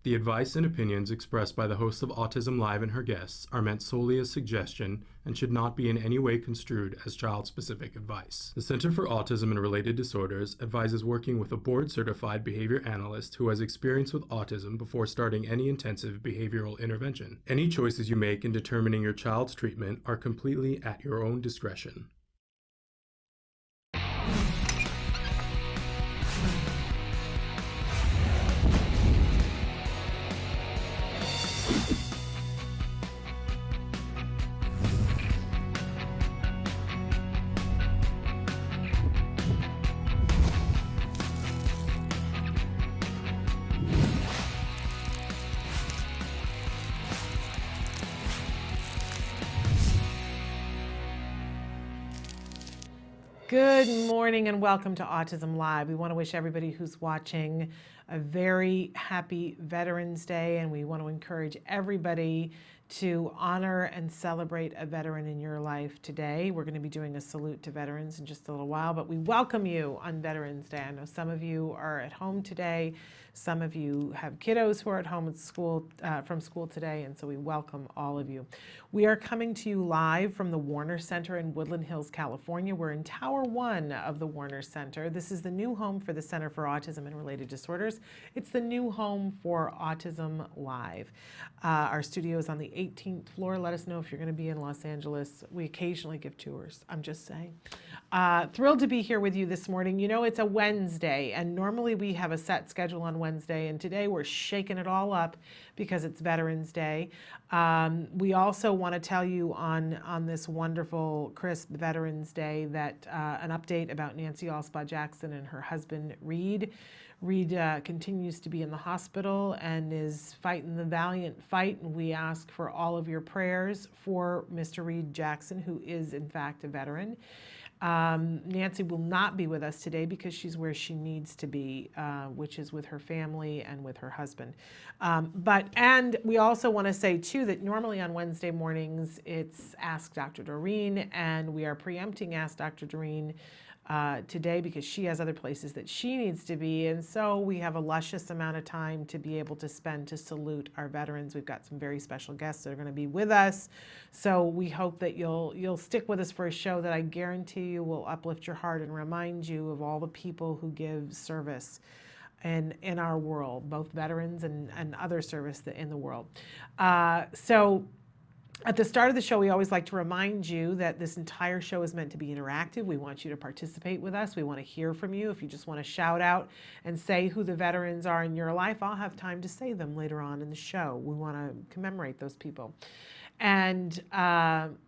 The advice and opinions expressed by the host of Autism Live and her guests are meant solely as suggestion and should not be in any way construed as child-specific advice. The Center for Autism and Related Disorders advises working with a board-certified behavior analyst who has experience with autism before starting any intensive behavioral intervention. Any choices you make in determining your child's treatment are completely at your own discretion. Good morning and welcome to Autism Live. We want to wish everybody who's watching a very happy Veterans Day, and we want to encourage everybody to honor and celebrate a veteran in your life today. We're going to be doing a salute to veterans in just a little while, but we welcome you on Veterans Day. I know some of you are at home today. Some of you have kiddos who are at home at school, from school today, and so we welcome all of you. We are coming to you live from the Warner Center in Woodland Hills, California. We're in Tower 1 of the Warner Center. This is the new home for the Center for Autism and Related Disorders. It's the new home for autism-live. Our studio is on the 18th floor. Let us know if you're going to be in Los Angeles. We occasionally give tours. I'm just saying. Thrilled to be here with you this morning. You know, it's a Wednesday, and normally we have a set schedule on Wednesday, and today we're shaking it all up because it's Veterans Day. We also want to tell you on this wonderful, crisp Veterans Day that an update about Nancy Alspaugh Jackson and her husband, Reed. Reed continues to be in the hospital and is fighting the valiant fight, and we ask for all of your prayers for Mr. Reed Jackson, who is in fact a veteran. Nancy will not be with us today because she's where she needs to be, which is with her family and with her husband. And we also want to say too that normally on Wednesday mornings it's Ask Dr. Doreen, and we are preempting Ask Dr. Doreen today because she has other places that she needs to be, and so we have a luscious amount of time to be able to spend to salute our veterans. We've got some very special guests that are going to be with us, so we hope that you'll stick with us for a show that I guarantee you will uplift your heart and remind you of all the people who give service in our world, both veterans and other service in the world. At the start of the show, we always like to remind you that this entire show is meant to be interactive. We want you to participate with us. We want to hear from you. If you just want to shout out and say who the veterans are in your life, I'll have time to say them later on in the show. We want to commemorate those people. And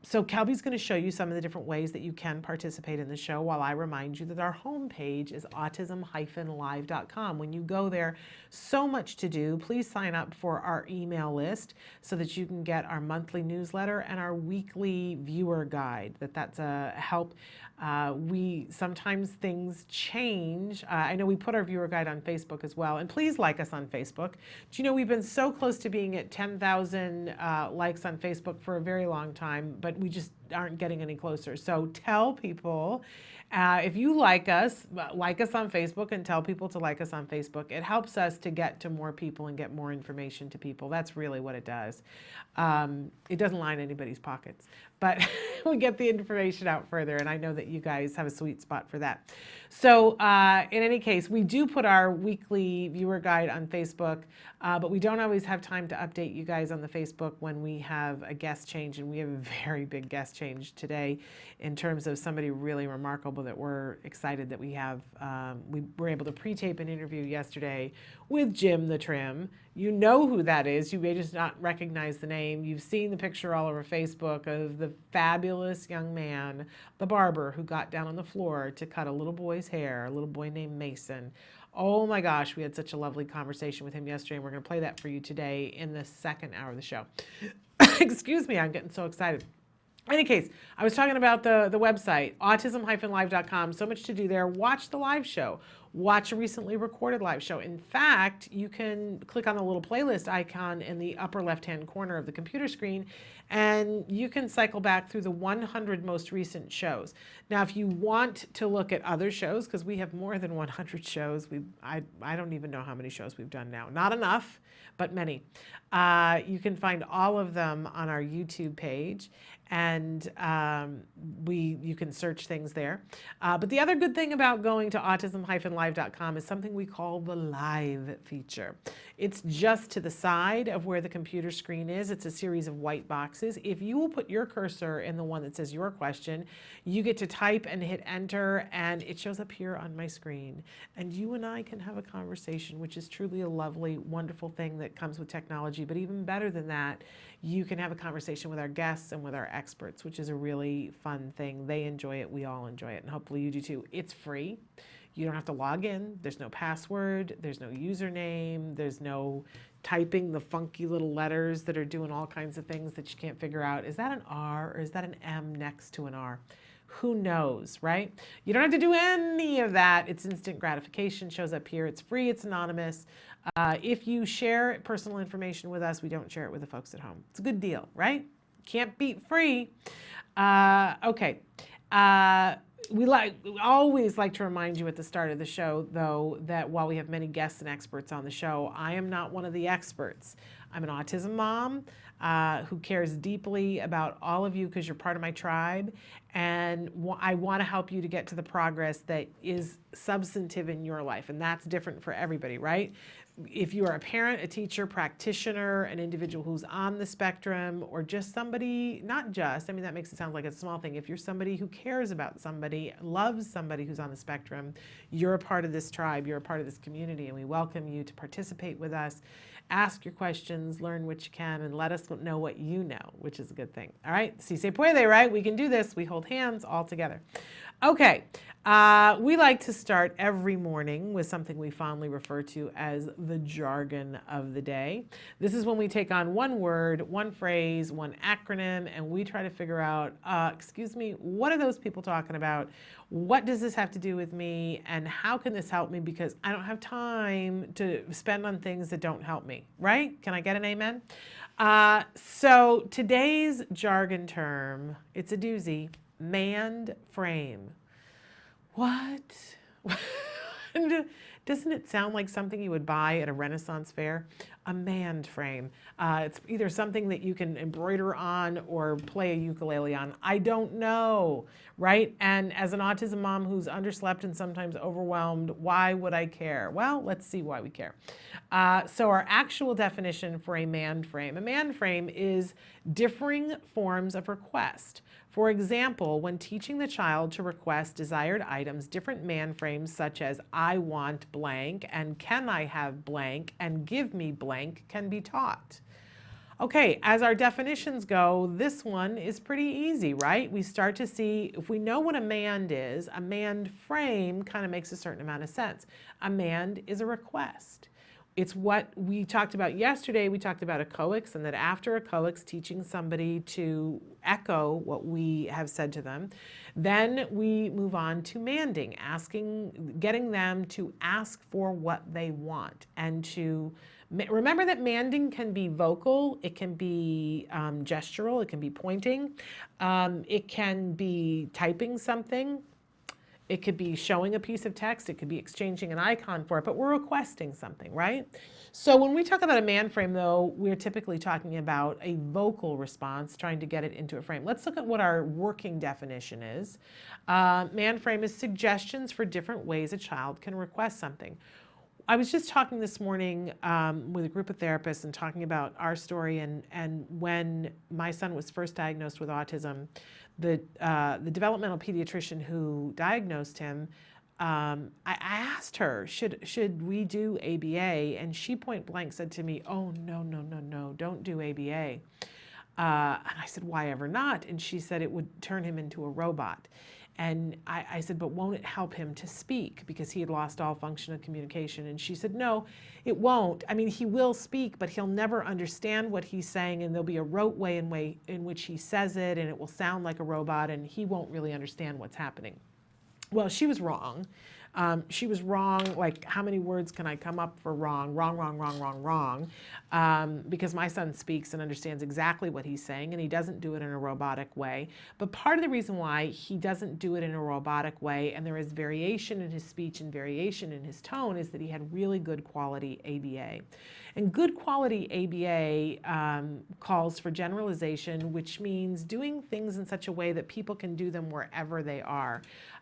so Kelby's going to show you some of the different ways that you can participate in the show while I remind you that our homepage is autism-live.com. When you go there, so much to do. Please sign up for our email list so that you can get our monthly newsletter and our weekly viewer guide. That's a help. Sometimes things change. I know we put our viewer guide on Facebook as well, and please like us on Facebook. Do you know we've been so close to being at 10,000 likes on Facebook for a very long time, but we just aren't getting any closer. So tell people, if you like us on Facebook, and tell people to like us on Facebook. It helps us to get to more people and get more information to people. That's really what it does. It doesn't line anybody's pockets, but we get the information out further, and I know that you guys have a sweet spot for that. So in any case, we do put our weekly viewer guide on Facebook, but we don't always have time to update you guys on the Facebook when we have a guest change, and we have a very big guest change today in terms of somebody really remarkable that we're excited that we have. We were able to pre-tape an interview yesterday with Jim the Trim. You know who that is. You may just not recognize the name. You've seen the picture all over Facebook of the fabulous young man, the barber, who got down on the floor to cut a little boy's hair, a little boy named Mason. Oh my gosh, we had such a lovely conversation with him yesterday, and we're going to play that for you today in the second hour of the show. Excuse me, I'm getting so excited. In any case, I was talking about the website, autism-live.com. So much to do there. Watch the live show. watch a recently recorded live show. In fact, you can click on the little playlist icon in the upper left-hand corner of the computer screen, and you can cycle back through the 100 most recent shows. Now, if you want to look at other shows, because we have more than 100 shows, I don't even know how many shows we've done now. Not enough, but many. You can find all of them on our YouTube page, and you can search things there. But the other good thing about going to autism-live.com is something we call the live feature. It's just to the side of where the computer screen is. It's a series of white boxes. If you will put your cursor in the one that says your question, you get to type and hit enter, and it shows up here on my screen. And you and I can have a conversation, which is truly a lovely, wonderful thing that comes with technology. But even better than that, you can have a conversation with our guests and with our experts, which is a really fun thing. They enjoy it, we all enjoy it, and hopefully you do too. It's free. You don't have to log in. There's no password. There's no username. There's no typing the funky little letters that are doing all kinds of things that you can't figure out. Is that an R or is that an M next to an R? Who knows, right? You don't have to do any of that. It's instant gratification, shows up here. It's free, it's anonymous. If you share personal information with us, we don't share it with the folks at home. It's a good deal, right? Can't beat free. Okay. We always like to remind you at the start of the show, though, that while we have many guests and experts on the show, I am not one of the experts. I'm an autism mom who cares deeply about all of you because you're part of my tribe, and I want to help you to get to the progress that is substantive in your life, and that's different for everybody, right? If you are a parent, a teacher, practitioner, an individual who's on the spectrum, or just somebody, not just, I mean, that makes it sound like a small thing. If you're somebody who cares about somebody, loves somebody who's on the spectrum, you're a part of this tribe, you're a part of this community, and we welcome you to participate with us. Ask your questions, learn what you can, and let us know what you know, which is a good thing. All right, si se puede, right? We can do this. We hold hands all together. Okay, we like to start every morning with something we fondly refer to as the jargon of the day. This is when we take on one word, one phrase, one acronym, and we try to figure out, excuse me, what are those people talking about? What does this have to do with me? And how can this help me? Because I don't have time to spend on things that don't help me, right? Can I get an amen? So today's jargon term, it's a doozy. Manned frame. What? Doesn't it sound like something you would buy at a Renaissance fair? A manned frame. It's either something that you can embroider on or play a ukulele on. I don't know, right? And as an autism mom who's underslept and sometimes overwhelmed, why would I care? Well, let's see why we care. So our actual definition for a manned frame is differing forms of request. For example, when teaching the child to request desired items, different man frames such as I want blank and can I have blank and give me blank can be taught. Okay, as our definitions go, this one is pretty easy, right? We start to see, if we know what a manned is, a manned frame kind of makes a certain amount of sense. A manned is a request. It's what we talked about yesterday. We talked about echoics, and that after echoics, teaching somebody to echo what we have said to them. Then we move on to manding, getting them to ask for what they want. And to remember that manding can be vocal, it can be gestural, it can be pointing, it can be typing something. It could be showing a piece of text, it could be exchanging an icon for it, but we're requesting something, right? So when we talk about a man frame, though, we're typically talking about a vocal response, trying to get it into a frame. Let's look at what our working definition is. Man frame is suggestions for different ways a child can request something. I was just talking this morning with a group of therapists and talking about our story, and when my son was first diagnosed with autism, the developmental pediatrician who diagnosed him, I asked her, should we do ABA? And she point blank said to me, oh, no, don't do ABA. And I said, why ever not? And she said it would turn him into a robot. And I said, but won't it help him to speak? Because he had lost all function of communication. And she said, no, it won't. I mean, he will speak, but he'll never understand what he's saying. And there'll be a rote way in which he says it, and it will sound like a robot, and he won't really understand what's happening. Well, she was wrong. She was wrong. Like, how many words can I come up for wrong? Wrong, wrong, wrong, wrong, wrong. Because my son speaks and understands exactly what he's saying, and he doesn't do it in a robotic way. But part of the reason why he doesn't do it in a robotic way, and there is variation in his speech and variation in his tone, is that he had really good quality ABA. And good quality ABA calls for generalization, which means doing things in such a way that people can do them wherever they are.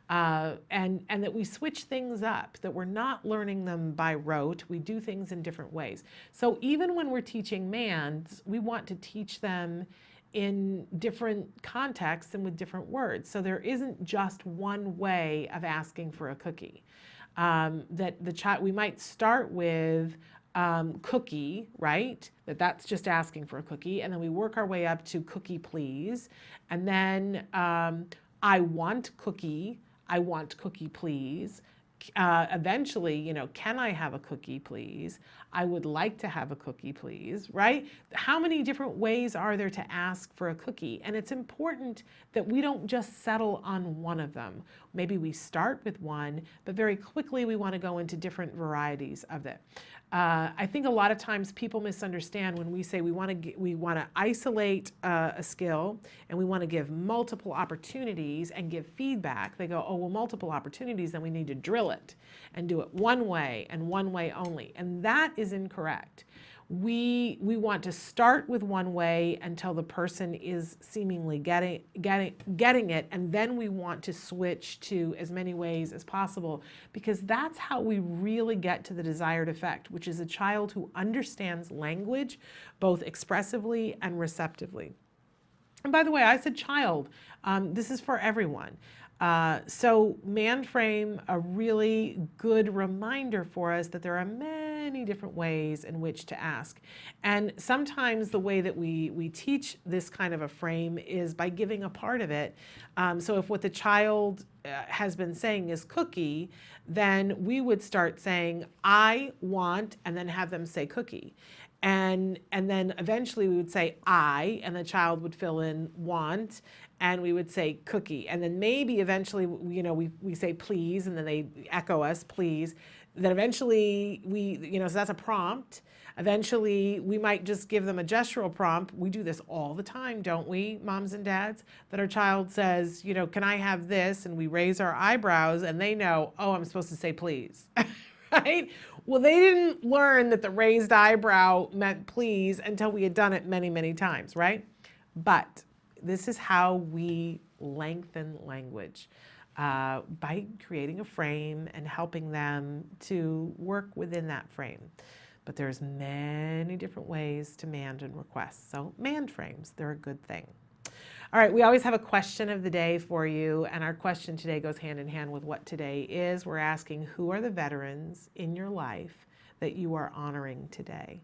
And that we switch things up, that we're not learning them by rote, we do things in different ways. So even when we're teaching MANDs, we want to teach them in different contexts and with different words. So there isn't just one way of asking for a cookie. That the child, we might start with cookie, right? That's just asking for a cookie. And then we work our way up to cookie, please. And then I want cookie, please. Eventually, can I have a cookie, please? I would like to have a cookie, please, right? How many different ways are there to ask for a cookie? And it's important that we don't just settle on one of them. Maybe we start with one, but very quickly we want to go into different varieties of it. I think a lot of times people misunderstand when we say we want to isolate a skill and we want to give multiple opportunities and give feedback. They go, oh, well, multiple opportunities, then we need to drill it and do it one way and one way only. And that is incorrect. We want to start with one way until the person is seemingly getting it, and then we want to switch to as many ways as possible, because that's how we really get to the desired effect, which is a child who understands language both expressively and receptively. And by the way, I said child. This is for everyone. So MAND frame, a really good reminder for us that there are many different ways in which to ask. And sometimes the way that we teach this kind of a frame is by giving a part of it. So if what the child has been saying is cookie, then we would start saying, I want, and then have them say cookie. And then eventually we would say I, and the child would fill in want, and we would say cookie. And then maybe eventually, we say please, and then they echo us, please. Then eventually so that's a prompt. Eventually we might just give them a gestural prompt. We do this all the time, don't we, moms and dads? That our child says, can I have this? And we raise our eyebrows, and they know, oh, I'm supposed to say please. Right? Well, they didn't learn that the raised eyebrow meant please until we had done it many, many times, right? But this is how we lengthen language, by creating a frame and helping them to work within that frame. But there's many different ways to MAND and request. So MAND frames, they're a good thing. All right, we always have a question of the day for you, and our question today goes hand in hand with what today is. We're asking, who are the veterans in your life that you are honoring today?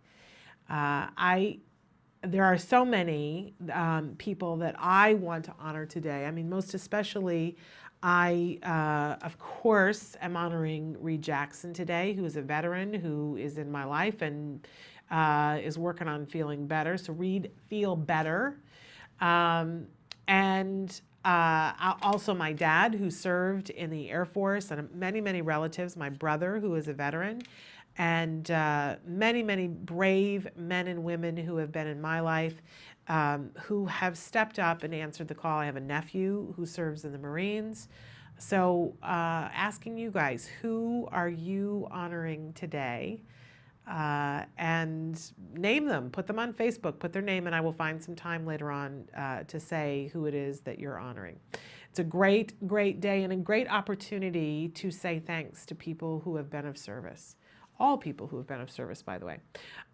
There are so many people that I want to honor today. I mean, most especially, of course, am honoring Reed Jackson today, who is a veteran who is in my life and is working on feeling better. So Reed, feel better. And also my dad, who served in the Air Force, and many, many relatives, my brother, who is a veteran, and many, many brave men and women who have been in my life, who have stepped up and answered the call. I have a nephew who serves in the Marines. So asking you guys, who are you honoring today? And name them, put them on Facebook, put their name, and I will find some time later on to say who it is that you're honoring. It's a great, great day and a great opportunity to say thanks to people who have been of service. All people who have been of service, by the way.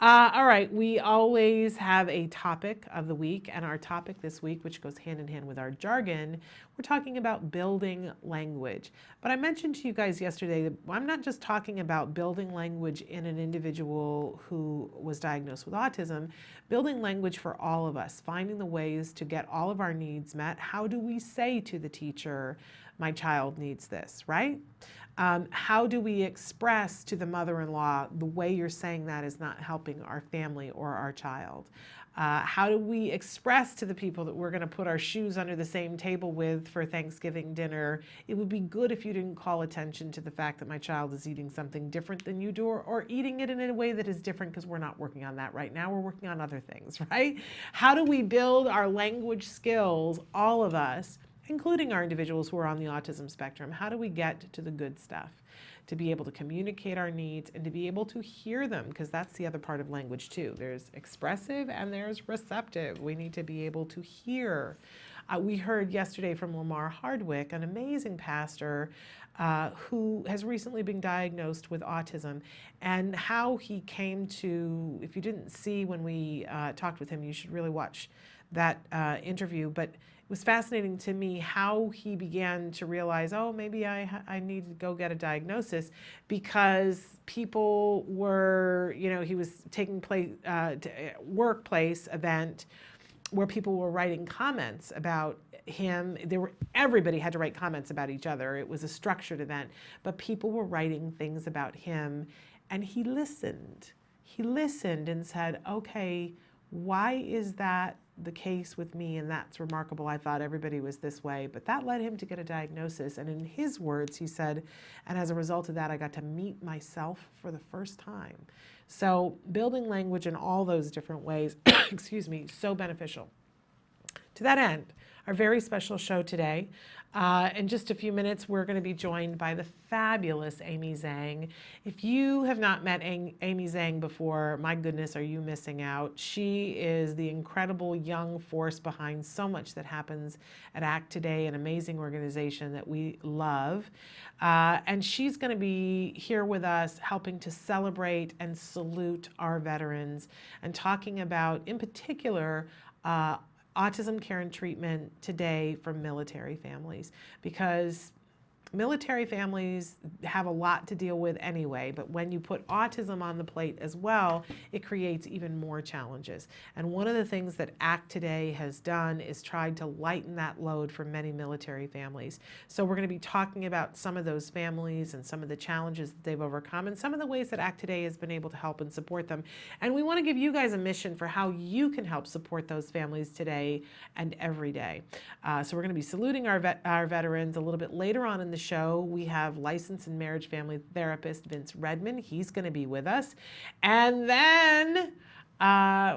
All right, we always have a topic of the week, and our topic this week, which goes hand in hand with our jargon, we're talking about building language. But I mentioned to you guys yesterday that I'm not just talking about building language in an individual who was diagnosed with autism, building language for all of us, finding the ways to get all of our needs met. How do we say to the teacher, my child needs this, right? How do we express to the mother-in-law, the way you're saying that is not helping our family or our child? How do we express to the people that we're going to put our shoes under the same table with for Thanksgiving dinner? It would be good if you didn't call attention to the fact that my child is eating something different than you do, or eating it in a way that is different, because we're not working on that right now. We're working on other things, right? How do we build our language skills, all of us, including our individuals who are on the autism spectrum? How do we get to the good stuff? To be able to communicate our needs and to be able to hear them, because that's the other part of language too. There's expressive and there's receptive. We need to be able to hear. We heard yesterday from Lamar Hardwick, an amazing pastor who has recently been diagnosed with autism, and how he came to, if you didn't see when we talked with him, you should really watch that interview. But it was fascinating to me how he began to realize, oh, maybe I need to go get a diagnosis, because people were, he was taking place, workplace event where people were writing comments about him. Everybody had to write comments about each other. It was a structured event, but people were writing things about him, and he listened. He listened and said, okay, why is that the case with me? And that's remarkable. I thought everybody was this way, but that led him to get a diagnosis. And in his words, he said, and as a result of that, I got to meet myself for the first time. So building language in all those different ways, excuse me, so beneficial. To that end, our very special show today. In just a few minutes, we're going to be joined by the fabulous Amy Zhang. If you have not met Amy Zhang before, my goodness, are you missing out? She is the incredible young force behind so much that happens at ACT Today, an amazing organization that we love. And she's going to be here with us helping to celebrate and salute our veterans, and talking about, in particular, autism care and treatment today for military families, because military families have a lot to deal with anyway, but when you put autism on the plate as well, it creates even more challenges. And one of the things that ACT Today has done is tried to lighten that load for many military families. So we're going to be talking about some of those families and some of the challenges that they've overcome, and some of the ways that ACT Today has been able to help and support them. And we want to give you guys a mission for how you can help support those families today and every day. So we're going to be saluting our veterans a little bit later on in the show. We have licensed and marriage family therapist Vince Redmond. He's going to be with us. And then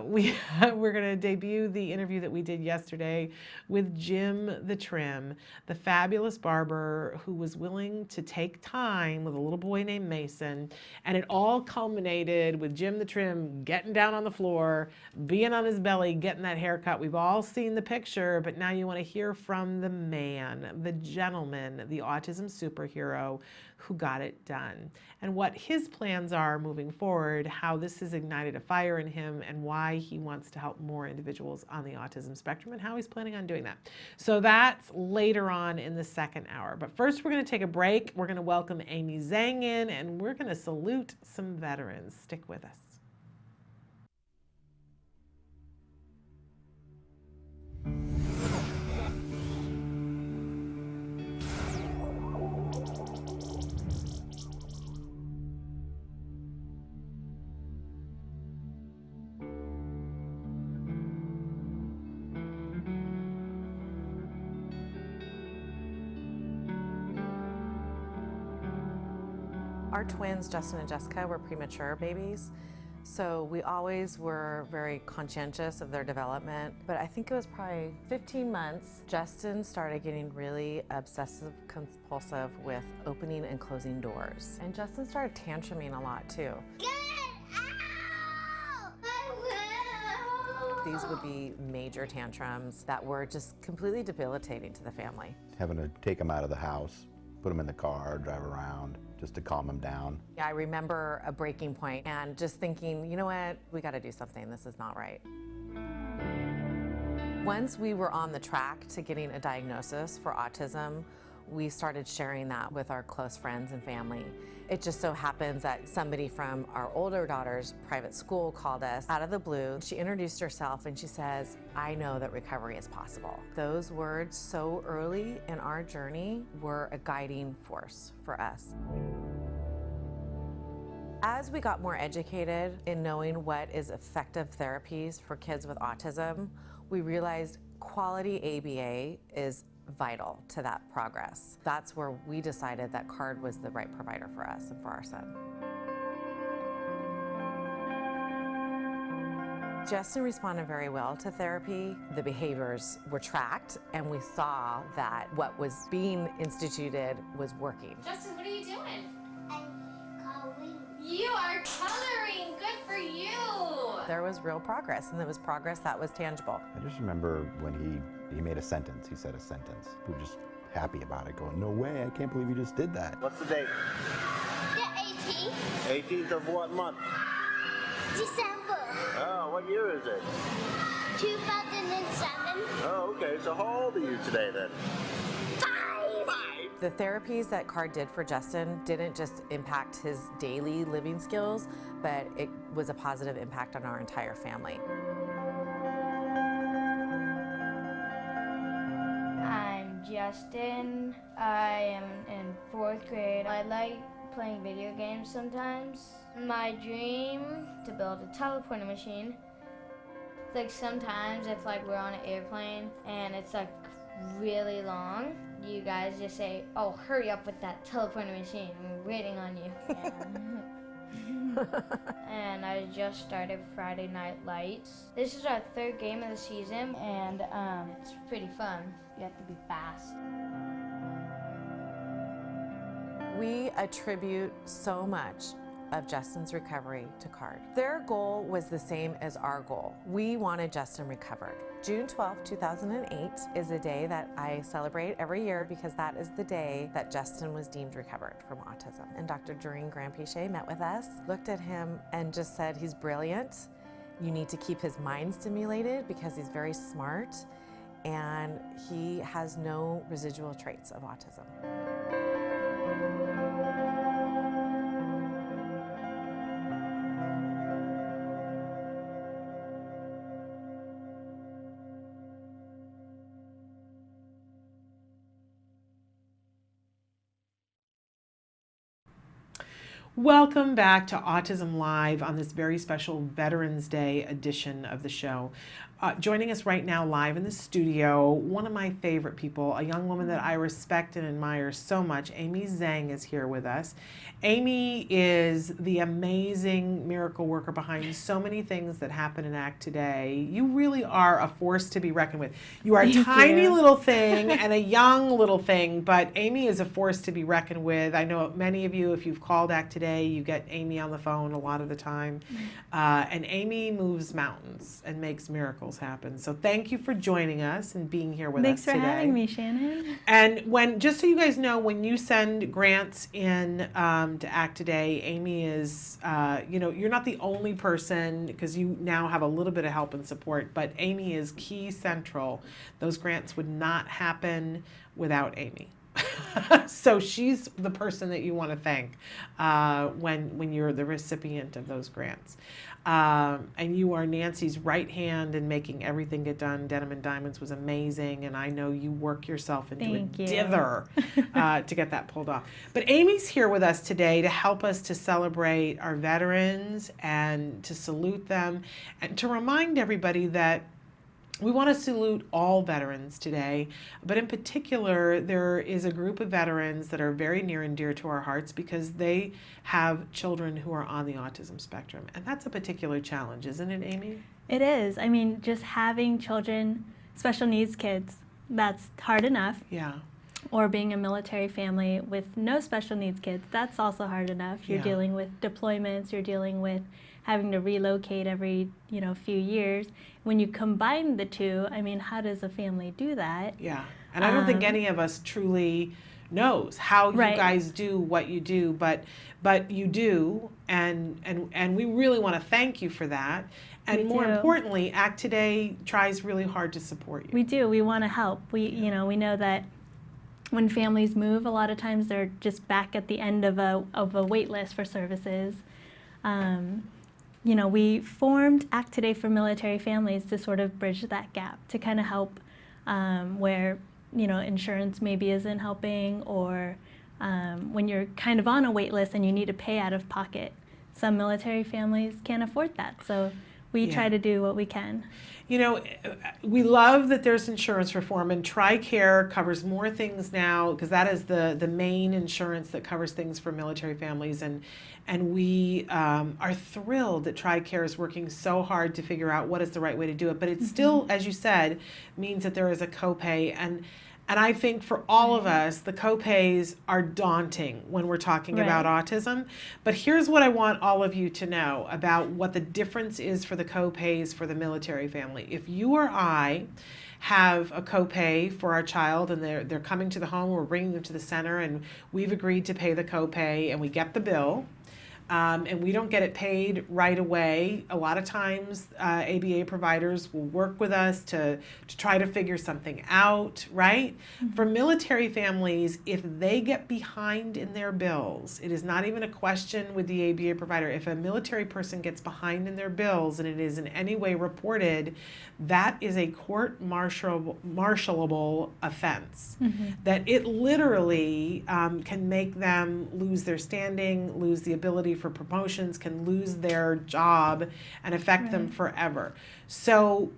we're going to debut the interview that we did yesterday with Jim the Trim, the fabulous barber who was willing to take time with a little boy named Mason. And it all culminated with Jim the Trim getting down on the floor, being on his belly, getting that haircut. We've all seen the picture, but now you want to hear from the man, the gentleman, the autism superhero who got it done, and what his plans are moving forward, how this has ignited a fire in him, and why he wants to help more individuals on the autism spectrum, and how he's planning on doing that. So that's later on in the second hour. But first, we're going to take a break. We're going to welcome Amy Zhang in, and we're going to salute some veterans. Stick with us. Our twins, Justin and Jessica, were premature babies, so we always were very conscientious of their development. But I think it was probably 15 months, Justin started getting really obsessive compulsive with opening and closing doors. And Justin started tantruming a lot too. Get out! I will! These would be major tantrums that were just completely debilitating to the family. Having to take them out of the house, put them in the car, drive around, just to calm them down. Yeah, I remember a breaking point and just thinking, you know what, we got to do something. This is not right. Once we were on the track to getting a diagnosis for autism, we started sharing that with our close friends and family. It just so happens that somebody from our older daughter's private school called us out of the blue. She introduced herself and she says, "I know that recovery is possible." Those words so early in our journey were a guiding force for us. As we got more educated in knowing what is effective therapies for kids with autism, we realized quality ABA is vital to that progress. That's where we decided that CARD was the right provider for us and for our son. Justin responded very well to therapy. The behaviors were tracked, and we saw that what was being instituted was working. Justin, what are you doing? I'm coloring. You are coloring. Good for you. There was real progress, and there was progress that was tangible. I just remember when he made a sentence. He said a sentence. We were just happy about it, going, "No way, I can't believe you just did that." What's the date? The 18th 18th of what month? December Oh, what year is it? 2007. Oh, okay. So how old are you today then? 5. The therapies that CARD did for Justin didn't just impact his daily living skills, but it was a positive impact on our entire family. I'm Justin. I am in 4th grade. I like playing video games sometimes. My dream to build a teleporter machine. Like sometimes if like we're on an airplane and it's like really long, you guys just say, "Oh, hurry up with that teleporter machine. I'm waiting on you." And I just started Friday Night Lights. This is our 3rd game of the season, and it's pretty fun. You have to be fast. We attribute so much of Justin's recovery to CARD. Their goal was the same as our goal. We wanted Justin recovered. June 12, 2008 is a day that I celebrate every year because that is the day that Justin was deemed recovered from autism. And Dr. Doreen Grandpichet met with us, looked at him and just said, "He's brilliant. You need to keep his mind stimulated because he's very smart and he has no residual traits of autism." Welcome back to Autism Live on this very special Veterans Day edition of the show. Joining us right now live in the studio, one of my favorite people, a young woman that I respect and admire so much. Amy Zhang is here with us. Amy is the amazing miracle worker behind so many things that happen in ACT today. You really are a force to be reckoned with. You are a tiny little thing and a young little thing, but Amy is a force to be reckoned with. I know many of you, if you've called ACT today, you get Amy on the phone a lot of the time. And Amy moves mountains and makes miracles happen. So thank you for joining us and being here with us today. Thanks for having me, Shannon. And just so you guys know, when you send grants in to ACT Today, Amy is, you're not the only person because you now have a little bit of help and support, but Amy is key central. Those grants would not happen without Amy. So she's the person that you want to thank when you're the recipient of those grants. And you are Nancy's right hand in making everything get done. Denim and Diamonds was amazing, and I know you work yourself into dither to get that pulled off. But Amy's here with us today to help us to celebrate our veterans and to salute them and to remind everybody that we want to salute all veterans today, but in particular, there is a group of veterans that are very near and dear to our hearts because they have children who are on the autism spectrum. And that's a particular challenge, isn't it, Amy? It is. I mean, just having children, special needs kids, that's hard enough. Yeah. Or being a military family with no special needs kids, that's also hard enough. You're dealing with deployments, you're dealing with having to relocate every, few years. When you combine the two, I mean, how does a family do that? Yeah, and I don't think any of us truly knows how you guys do what you do, but you do, and we really want to thank you for that. And more importantly, ACT Today tries really hard to support you. We do. We want to help. We know that When families move, a lot of times they're just back at the end of a wait list for services. We formed Act Today for military families to sort of bridge that gap, to kind of help where insurance maybe isn't helping, or when you're kind of on a wait list and you need to pay out of pocket. Some military families can't afford that, so we try to do what we can. We love that there's insurance reform, and TRICARE covers more things now, because that is the main insurance that covers things for military families, and we are thrilled that TRICARE is working so hard to figure out what is the right way to do it. But it still, as you said, means that there is a copay, and I think for all of us, the copays are daunting when we're talking about autism. But here's what I want all of you to know about what the difference is for the copays for the military family. If you or I have a copay for our child and they're coming to the home, we're bringing them to the center, and we've agreed to pay the copay, and we get the bill, and we don't get it paid right away. A lot of times ABA providers will work with us to try to figure something out, right? For military families, if they get behind in their bills, it is not even a question with the ABA provider. If a military person gets behind in their bills and it is in any way reported, that is a court-martialable offense. That it literally can make them lose their standing, lose the ability for promotions, can lose their job, and affect them forever. So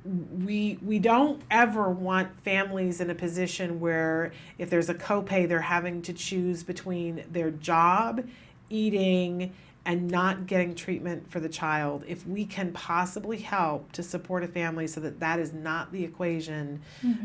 we don't ever want families in a position where if there's a copay, they're having to choose between their job, eating, and not getting treatment for the child. If we can possibly help to support a family so that that is not the equation,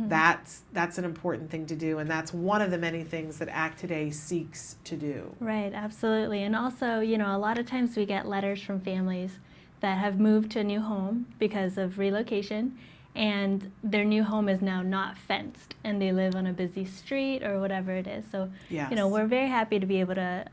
that's an important thing to do, and that's one of the many things that Act Today seeks to do. Right, absolutely. And also, a lot of times we get letters from families that have moved to a new home because of relocation, and their new home is now not fenced, and they live on a busy street or whatever it is. So, we're very happy to be able to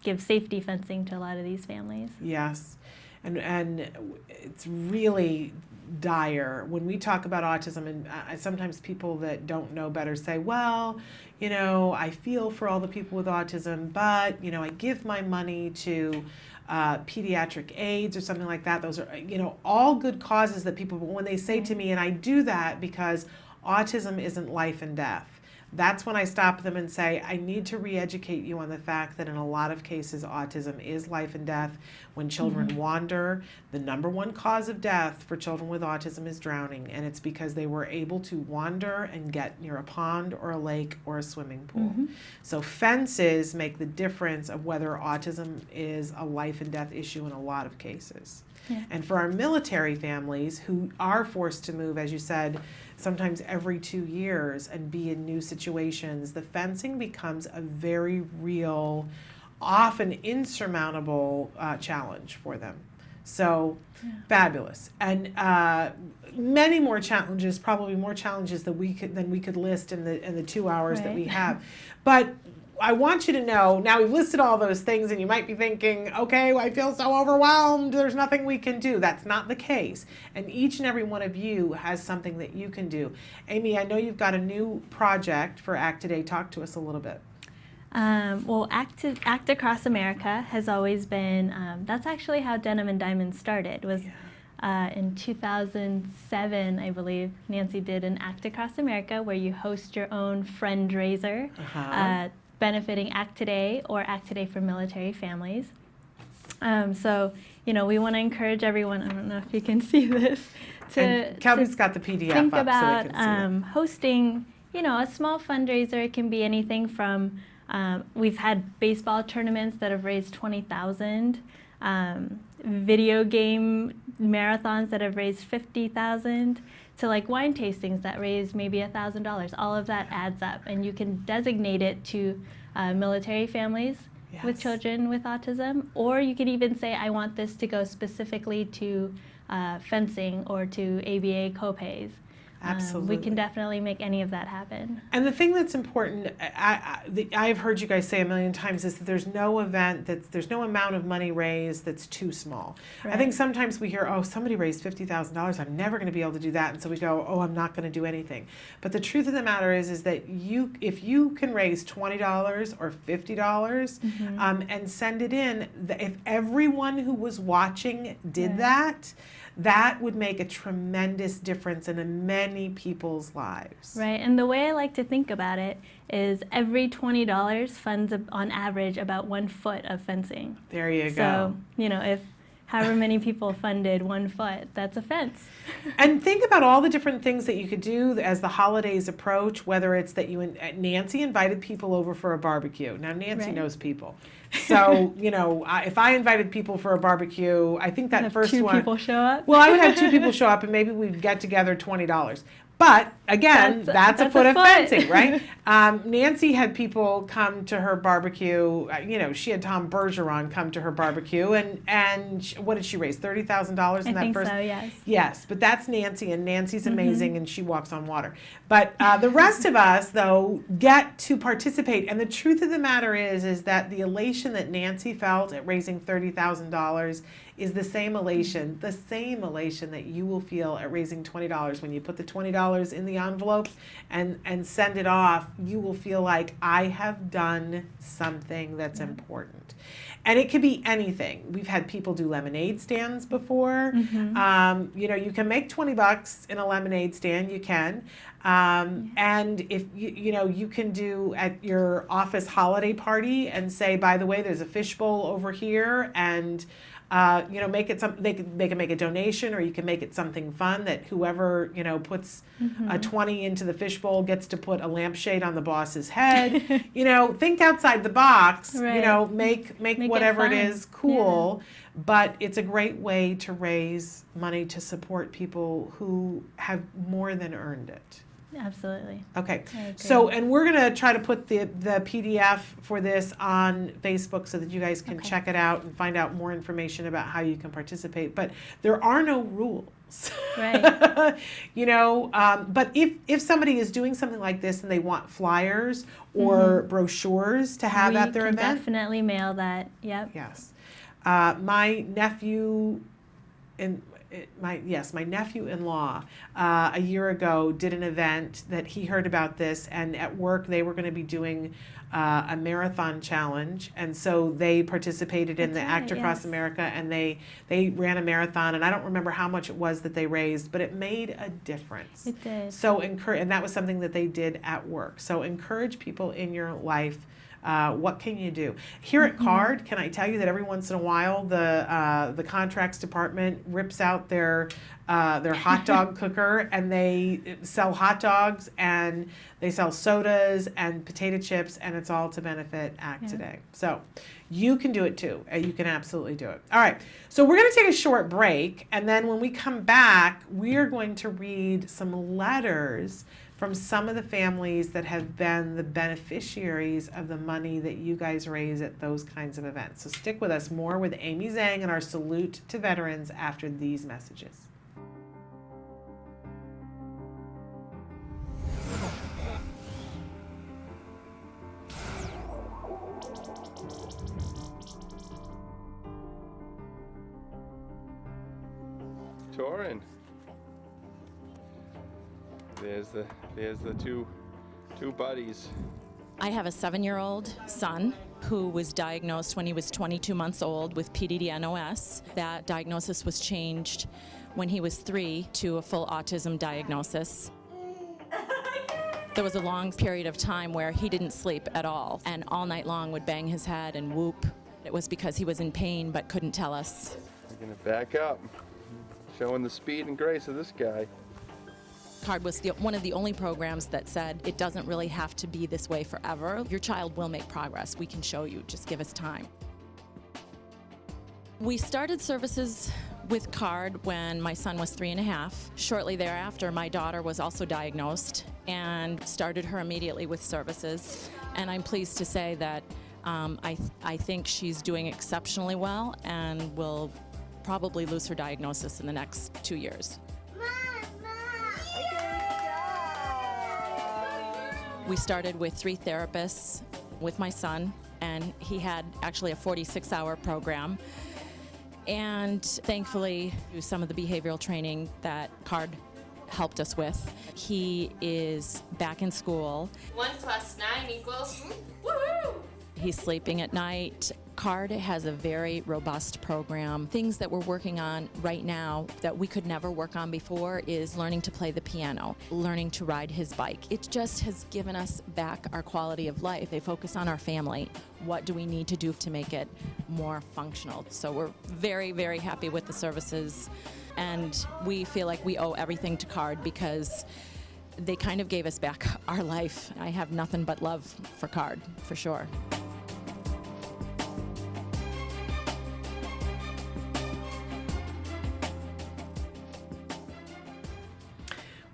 give safety fencing to a lot of these families. Yes, and it's really dire when we talk about autism, and sometimes people that don't know better say, well, I feel for all the people with autism, but, I give my money to pediatric AIDS or something like that. Those are, all good causes that people, when they say to me, and I do that because autism isn't life and death, that's when I stop them and say, I need to re-educate you on the fact that in a lot of cases, autism is life and death. When children wander, the number one cause of death for children with autism is drowning, and it's because they were able to wander and get near a pond or a lake or a swimming pool. So fences make the difference of whether autism is a life and death issue in a lot of cases. And for our military families who are forced to move, as you said, sometimes every 2 years and be in new situations, the fencing becomes a very real, often insurmountable challenge for them. So fabulous. And many more challenges, probably more challenges than we could list in the 2 hours that we have. But I want you to know, now we've listed all those things, and you might be thinking, okay, I feel so overwhelmed, there's nothing we can do. That's not the case. And each and every one of you has something that you can do. Amy, I know you've got a new project for Act Today. Talk to us a little bit. Well, Act Across America has always been, that's actually how Denim and Diamonds started, was in 2007, I believe, Nancy did an Act Across America where you host your own friend-raiser, benefiting Act Today or Act Today for military families. So, we want to encourage everyone, I don't know if you can see this, and Kelby's got the PDF think up about so they can see it. hosting, a small fundraiser. It can be anything from, we've had baseball tournaments that have raised $20,000, video game marathons that have raised $50,000, to like wine tastings that raise maybe $1,000. All of that adds up, and you can designate it to military families with children with autism, or you could even say, I want this to go specifically to fencing or to ABA copays. Absolutely. We can definitely make any of that happen. And the thing that's important, I've heard you guys say a million times, is that there's no amount of money raised that's too small. Right. I think sometimes we hear, oh, somebody raised $50,000, I'm never going to be able to do that, and so we go, oh, I'm not going to do anything. But the truth of the matter is that if you can raise $20 or $50 and send it in, if everyone who was watching did that would make a tremendous difference in many people's lives. Right, and the way I like to think about it is every $20 funds on average about 1 foot of fencing. There you go. So, if however many people funded 1 foot, that's a fence. And think about all the different things that you could do as the holidays approach, whether it's that Nancy invited people over for a barbecue. Now, Nancy knows people. So, if I invited people for a barbecue, I think that first one. 2 people show up? Well, I would have 2 people show up and maybe we'd get together $20. But again, that's a foot of fencing, right? Nancy had people come to her barbecue. She had Tom Bergeron come to her barbecue, and what did she raise? $30,000 in that first. I think so, yes. Yes, but that's Nancy, and Nancy's amazing, and she walks on water. But the rest of us, though, get to participate. And the truth of the matter is that the elation that Nancy felt at raising $30,000 is the same elation that you will feel at raising $20. When you put the $20 in the envelope and send it off, you will feel like, I have done something that's important. And it could be anything. We've had people do lemonade stands before. You can make $20 in a lemonade stand. You can. And if you can do at your office holiday party and say, by the way, there's a fishbowl over here, and make it they can make a donation, or you can make it something fun that whoever puts a 20 into the fishbowl gets to put a lampshade on the boss's head. Think outside the box. Right. Make whatever it is cool. Yeah. But it's a great way to raise money to support people who have more than earned it. Absolutely. Okay. So, and we're going to try to put the PDF for this on Facebook so that you guys can check it out and find out more information about how you can participate. But there are no rules. Right. But if somebody is doing something like this and they want flyers or brochures to have at their event, definitely mail that. Yep. Yes. My nephew my nephew-in-law a year ago did an event that he heard about this, and at work they were going to be doing a marathon challenge, and so they participated in the Act Across America, and they ran a marathon, and I don't remember how much it was that they raised, but it made a difference. It did. So and that was something that they did at work. So encourage people in your life. What can you do? Here at CARD, can I tell you that every once in a while the contracts department rips out their hot dog cooker, and they sell hot dogs, and they sell sodas and potato chips, and it's all to benefit ACT today. So you can do it too. You can absolutely do it. All right. So we're going to take a short break, and then when we come back, we are going to read some letters from some of the families that have been the beneficiaries of the money that you guys raise at those kinds of events. So stick with us. More with Amy Zhang and our salute to veterans after these messages. Torin. There's the two buddies. I have a 7-year-old son who was diagnosed when he was 22 months old with PDD-NOS. That diagnosis was changed when he was 3 to a full autism diagnosis. There was a long period of time where he didn't sleep at all, and all night long would bang his head and whoop. It was because he was in pain but couldn't tell us. We're gonna back up, showing the speed and grace of this guy. CARD was one of the only programs that said it doesn't really have to be this way forever. Your child will make progress. We can show you. Just give us time. We started services with CARD when my son was 3.5. Shortly thereafter, my daughter was also diagnosed and started her immediately with services. And I'm pleased to say that I think she's doing exceptionally well and will probably lose her diagnosis in the next 2 years. We started with 3 therapists with my son, and he had actually a 46-hour program. And thankfully, through some of the behavioral training that CARD helped us with, he is back in school. 1 + 9 = woohoo! He's sleeping at night. CARD has a very robust program. Things that we're working on right now that we could never work on before is learning to play the piano, learning to ride his bike. It just has given us back our quality of life. They focus on our family. What do we need to do to make it more functional? So we're very, very happy with the services, and we feel like we owe everything to CARD because they kind of gave us back our life. I have nothing but love for CARD, for sure.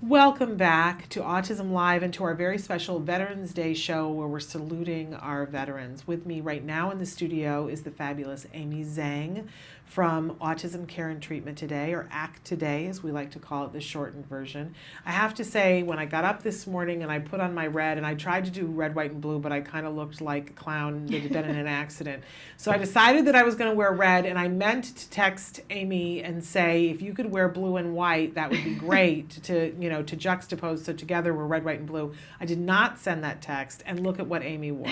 Welcome back to Autism Live and to our very special Veterans Day show where we're saluting our veterans. With me right now in the studio is the fabulous Amy Zhang from Autism Care and Treatment Today, or ACT Today, as we like to call it, the shortened version. I have to say, when I got up this morning and I put on my red, and I tried to do red, white, and blue, but I kind of looked like a clown that had been in an accident. So I decided that I was going to wear red, and I meant to text Amy and say, if you could wear blue and white, that would be great to juxtapose, so together we're red, white, and blue. I did not send that text, and look at what Amy wore,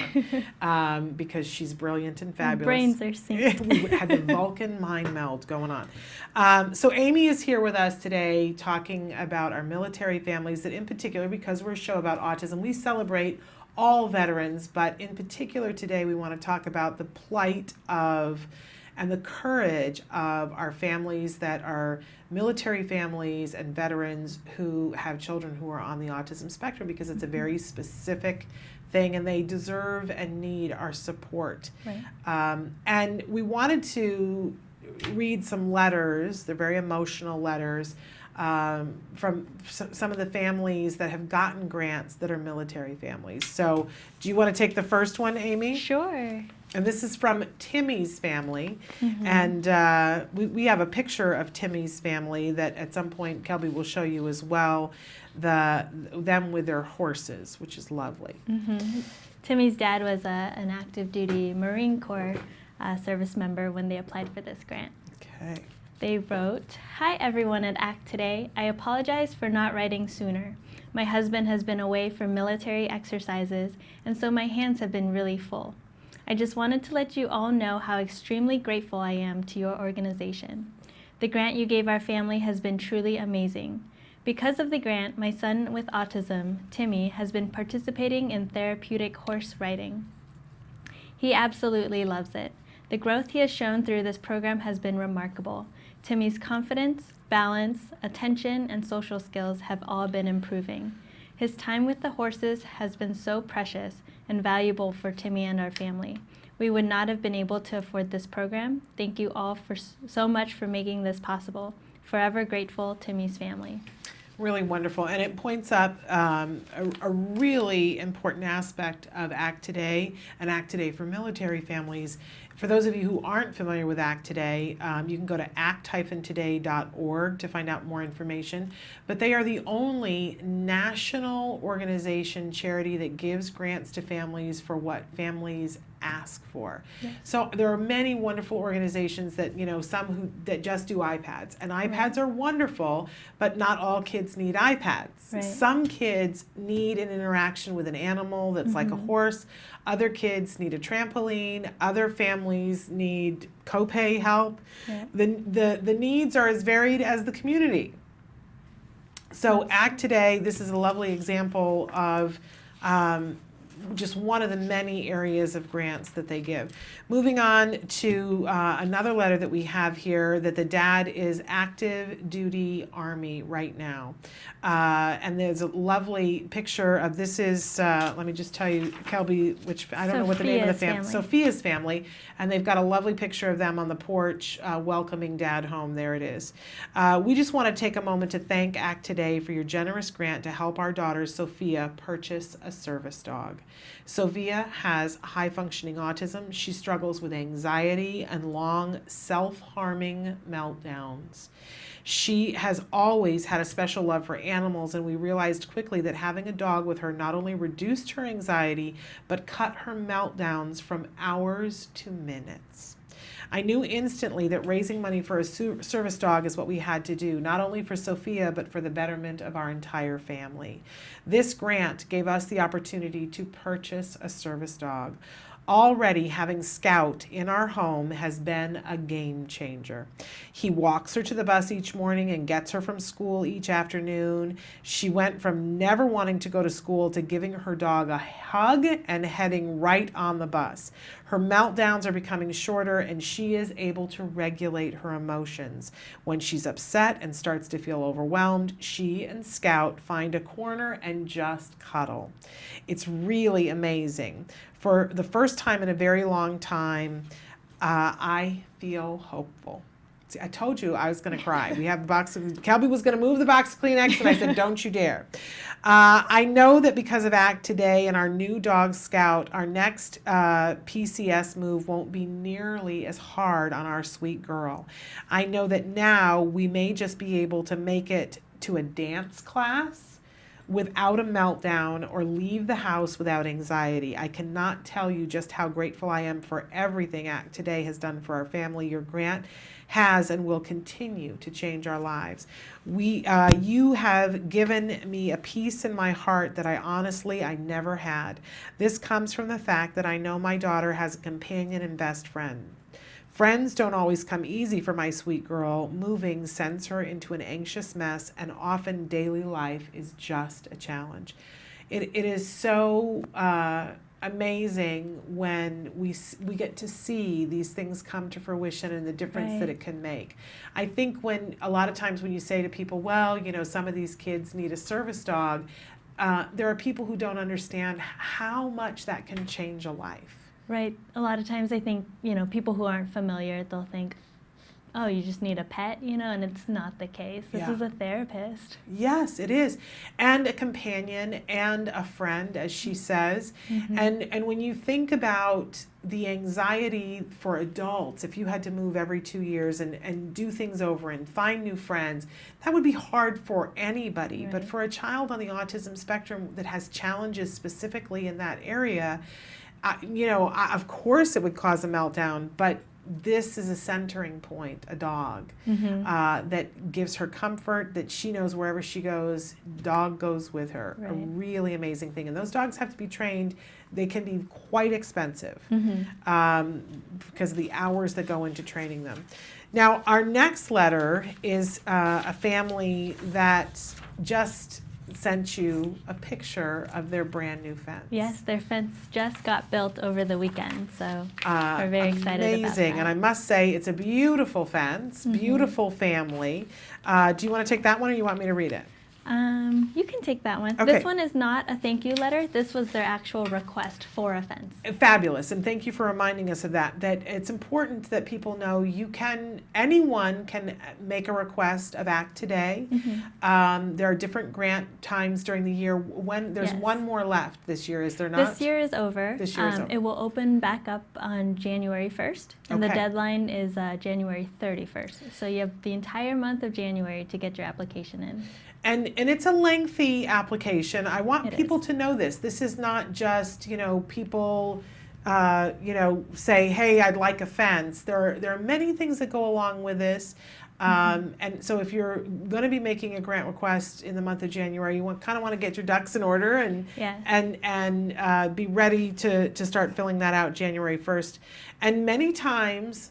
because she's brilliant and fabulous. Brains are synced. We had the Vulcan mind meld going on. So Amy is here with us today talking about our military families, that in particular, because we're a show about autism, we celebrate all veterans, but in particular today we want to talk about the plight of and the courage of our families that are military families and veterans who have children who are on the autism spectrum, because it's a very specific thing and they deserve and need our support. Right. And we wanted to read some letters, they're very emotional letters, from some of the families that have gotten grants that are military families. So do you want to take the first one, Amy? Sure. And this is from Timmy's family. Mm-hmm. And we have a picture of Timmy's family that at some point Kelby will show you as well, them with their horses, which is lovely. Mm-hmm. Timmy's dad was an active duty Marine Corps service member when they applied for this grant. Okay. They wrote, "Hi everyone at ACT Today. I apologize for not writing sooner. My husband has been away for military exercises, and so my hands have been really full. I just wanted to let you all know how extremely grateful I am to your organization. The grant you gave our family has been truly amazing. Because of the grant, my son with autism, Timmy, has been participating in therapeutic horse riding. He absolutely loves it. The growth he has shown through this program has been remarkable. Timmy's confidence, balance, attention, and social skills have all been improving. His time with the horses has been so precious and valuable for Timmy and our family. We would not have been able to afford this program. Thank you all so much for making this possible. Forever grateful, Timmy's family." Really wonderful, and it points up a really important aspect of ACT Today and ACT Today for military families. For those of you who aren't familiar with ACT Today, you can go to act-today.org to find out more information. But they are the only national organization, charity, that gives grants to families for what families ask for. Yes. So there are many wonderful organizations that, that just do iPads. And iPads are wonderful, but not all kids need iPads. Right. Some kids need an interaction with an animal that's like a horse. Other kids need a trampoline. Other families need copay help. Yeah. The needs are as varied as the community. So ACT Today, this is a lovely example of just one of the many areas of grants that they give. Moving on to another letter that we have here, that the dad is active duty Army right now. And there's a lovely picture of, this is, let me just tell you, Kelby, which I don't know what the name of the family. Sophia's family. And they've got a lovely picture of them on the porch welcoming dad home. There it is. We just want to take a moment to thank ACT Today for your generous grant to help our daughter Sophia purchase a service dog. Sophia has high-functioning autism. She struggles with anxiety and long self-harming meltdowns. She has always had a special love for animals, and we realized quickly that having a dog with her not only reduced her anxiety, but cut her meltdowns from hours to minutes. I knew instantly that raising money for a service dog is what we had to do, not only for Sophia, but for the betterment of our entire family. This grant gave us the opportunity to purchase a service dog. Already having Scout in our home has been a game changer. He walks her to the bus each morning and gets her from school each afternoon. She went from never wanting to go to school to giving her dog a hug and heading right on the bus. Her meltdowns are becoming shorter, and she is able to regulate her emotions. When she's upset and starts to feel overwhelmed, she and Scout find a corner and just cuddle. It's really amazing. For the first time in a very long time, I feel hopeful. See, I told you I was going to cry. We have the box of, Kelby was going to move the box of Kleenex, and I said, don't you dare. I know that because of ACT Today and our new dog Scout, our next PCS move won't be nearly as hard on our sweet girl. I know that now we may just be able to make it to a dance class without a meltdown or leave the house without anxiety. I cannot tell you just how grateful I am for everything ACT Today has done for our family. Your grant has and will continue to change our lives. You have given me a peace in my heart that I never had. This comes from the fact that I know my daughter has a companion and best friend. Friends don't always come easy for my sweet girl. Moving sends her into an anxious mess, and often daily life is just a challenge. It is so amazing when we get to see these things come to fruition and the difference that it can make. I think when a lot of times when you say to people, well, you know, some of these kids need a service dog, there are people who don't understand how much that can change a life. Right. A lot of times I think, you know, people who aren't familiar, they'll think, oh, you just need a pet, you know, and it's not the case. This is a therapist. Yes, it is. And a companion and a friend, as she says. Mm-hmm. And when you think about the anxiety for adults, if you had to move every 2 years and do things over and find new friends, that would be hard for anybody. Right. But for a child on the autism spectrum that has challenges specifically in that area, you know, of course it would cause a meltdown, but this is a centering point, a dog, that gives her comfort, that she knows wherever she goes, dog goes with her. Right. A really amazing thing. And those dogs have to be trained. They can be quite expensive because of the hours that go into training them. Now, our next letter is a family that just sent you a picture of their brand new fence. Yes, their fence just got built over the weekend, so we're very excited about that. Amazing, and I must say it's a beautiful fence, beautiful family. Do you want to take that one, or you want me to read it? You can take that one. Okay. This one is not a thank you letter. This was their actual request for a fence. Fabulous, and thank you for reminding us of that. That it's important that people know anyone can make a request of ACT Today. There are different grant times during the year. When there's one more left this year, is there not? This year is over. This year is over. It will open back up on January 1st, and the deadline is January 31st. So you have the entire month of January to get your application in. And it's a lengthy application. I want people to know this. This is not just, you know, people, you know, say, hey, I'd like a fence. There are many things that go along with this. And so if you're going to be making a grant request in the month of January, you kind of want to get your ducks in order and be ready to start filling that out January 1st. And many times,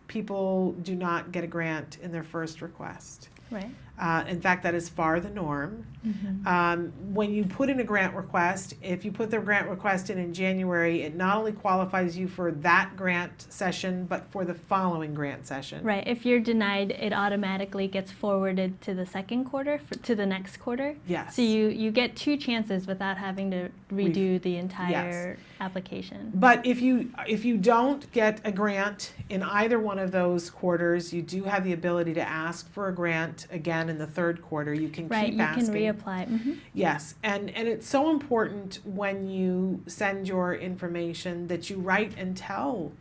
people do not get a grant in their first request. Right. In fact, that is far the norm. When you put in a grant request, if you put the grant request in January, it not only qualifies you for that grant session, but for the following grant session. Right. If you're denied, it automatically gets forwarded to the second quarter, to the next quarter. Yes. So you get two chances without having to redo the entire application. But if you don't get a grant in either one of those quarters, you do have the ability to ask for a grant grant again in the third quarter, you can Right, keep you asking. can reapply. Mm-hmm. Yes, and it's so important when you send your information that you write and tell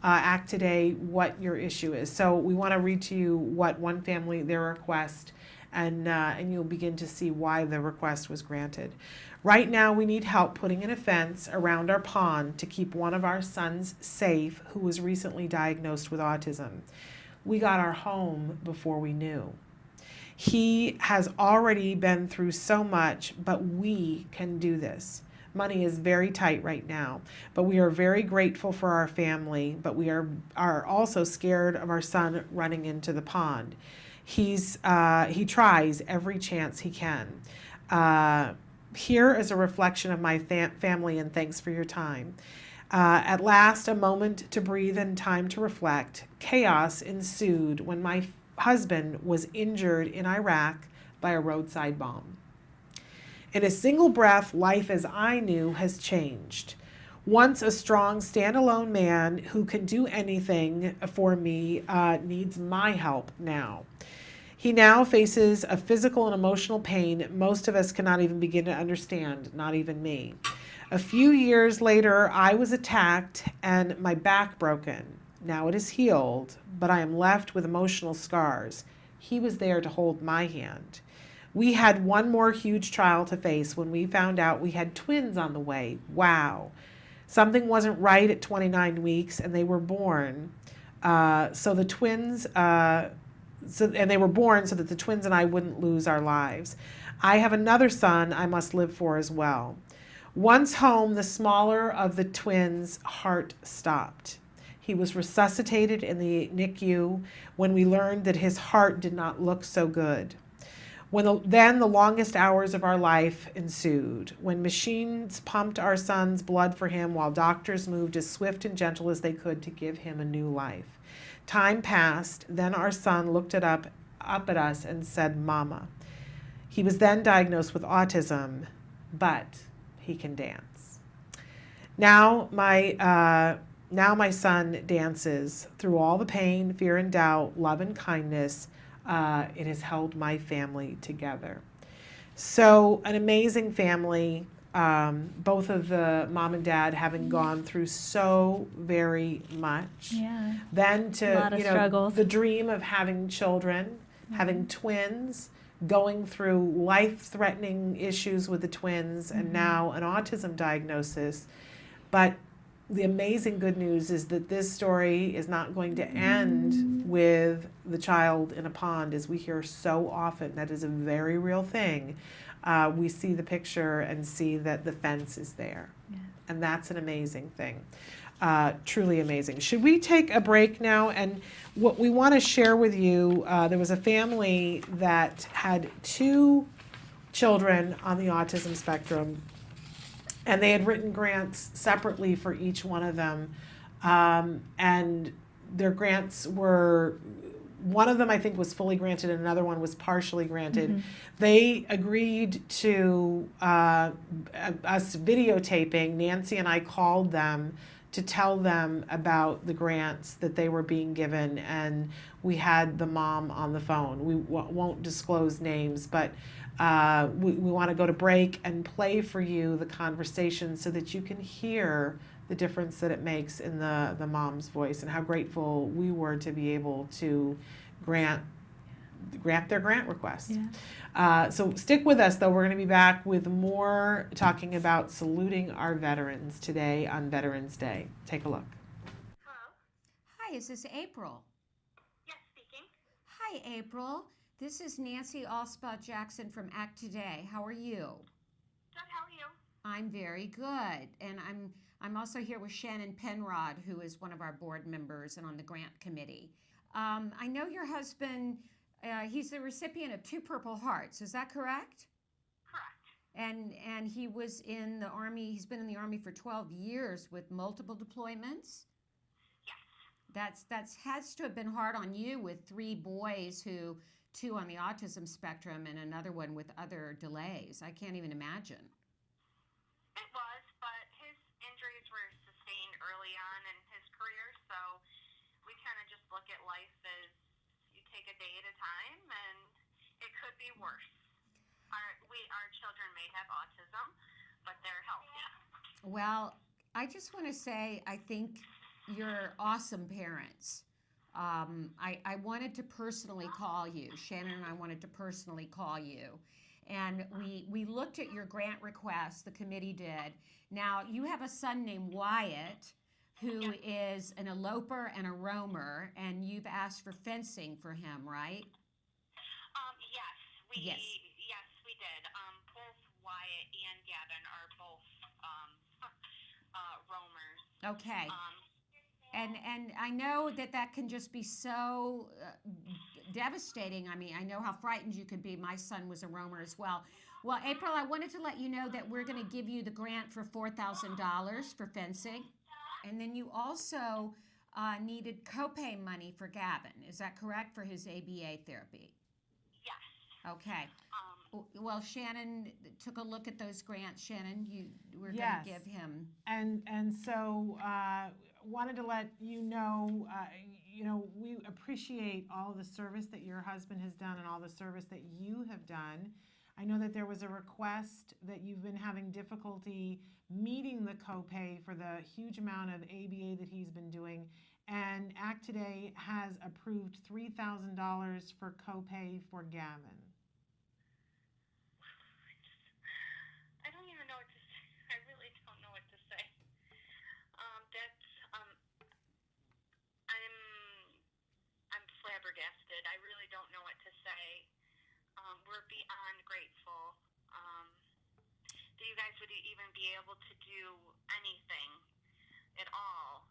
Act Today what your issue is. So we want to read to you what one family, their request, and you'll begin to see why the request was granted. Right now, we need help putting in a fence around our pond to keep one of our sons safe who was recently diagnosed with autism. We got our home before we knew. He has already been through so much, but we can do this. Money is very tight right now, but we are very grateful for our family, but we are also scared of our son running into the pond. He tries every chance he can. Here is a reflection of my family, and thanks for your time. At last, a moment to breathe and time to reflect. Chaos ensued when my husband was injured in Iraq by a roadside bomb. In a single breath, life as I knew has changed. Once a strong, standalone man who can do anything for me needs my help now. He now faces a physical and emotional pain most of us cannot even begin to understand, not even me. A few years later, I was attacked and my back broken. Now it is healed, but I am left with emotional scars. He was there to hold my hand. We had one more huge trial to face when we found out we had twins on the way. Wow. Something wasn't right at 29 weeks and they were born. And they were born so that the twins and I wouldn't lose our lives. I have another son I must live for as well. Once home, the smaller of the twins' heart stopped. He was resuscitated in the NICU when we learned that his heart did not look so good. Then the longest hours of our life ensued, when machines pumped our son's blood for him while doctors moved as swift and gentle as they could to give him a new life. Time passed, then our son looked up at us and said, "Mama." He was then diagnosed with autism, but he can dance. Now my son dances through all the pain, fear and doubt, love and kindness. It has held my family together. So an amazing family, both of the mom and dad having gone through so very much. Yeah. Then A lot of struggles. the dream of having children, having twins, going through life-threatening issues with the twins, and now an autism diagnosis. But the amazing good news is that this story is not going to end with the child in a pond, as we hear so often. That is a very real thing. We see the picture and see that the fence is there. Yeah. And that's an amazing thing. Truly amazing. Should we take a break now? And what we want to share with you, there was a family that had 2 children on the autism spectrum, and they had written grants separately for each one of them. And their grants were, one of them I think was fully granted and another one was partially granted. They agreed to us videotaping. Nancy and I called them to tell them about the grants that they were being given, and we had the mom on the phone. We won't disclose names, but we want to go to break and play for you the conversation so that you can hear the difference that it makes in the mom's voice and how grateful we were to be able to grant their grant request. Yeah. So stick with us, though. We're going to be back with more talking about saluting our veterans today on Veterans Day. Take a look. Hello. Hi, is this April? Yes, speaking. Hi, April. This is Nancy Allspaw-Jackson from Act Today. How are you? Good, how are you? I'm very good. And I'm also here with Shannon Penrod, who is one of our board members and on the grant committee. I know your husband, he's the recipient of 2 Purple Hearts. Is that correct? Correct. And he was in the Army, he's been in the Army for 12 years with multiple deployments? Yes. That's has to have been hard on you with 3 boys 2 on the autism spectrum and another one with other delays. I can't even imagine. It was, but his injuries were sustained early on in his career, so we kind of just look at life as you take a day at a time, and it could be worse. Our children may have autism, but they're healthy. Well, I just want to say I think you're awesome parents. I wanted to personally call you. Shannon and I wanted to personally call you. And we looked at your grant request, the committee did. Now, you have a son named Wyatt who is an eloper and a roamer, and you've asked for fencing for him, right? Yes, we did. Both Wyatt and Gavin are both roamers. Okay. And I know that can just be so devastating. I mean, I know how frightened you could be. My son was a roamer as well. Well, April, I wanted to let you know that we're going to give you the grant for $4,000 for fencing. And then you also needed copay money for Gavin. Is that correct, for his ABA therapy? Yes. Okay. Well, Shannon took a look at those grants. Shannon, we're going to give him. And so wanted to let you know, we appreciate all the service that your husband has done and all the service that you have done. I know that there was a request that you've been having difficulty meeting the copay for the huge amount of ABA that he's been doing. And ACT Today has approved $3,000 for copay for Gavin. I don't even know what to say. I really don't know what to say. I'm flabbergasted. I really don't know what to say. We're beyond grateful that you guys would even be able to do anything at all.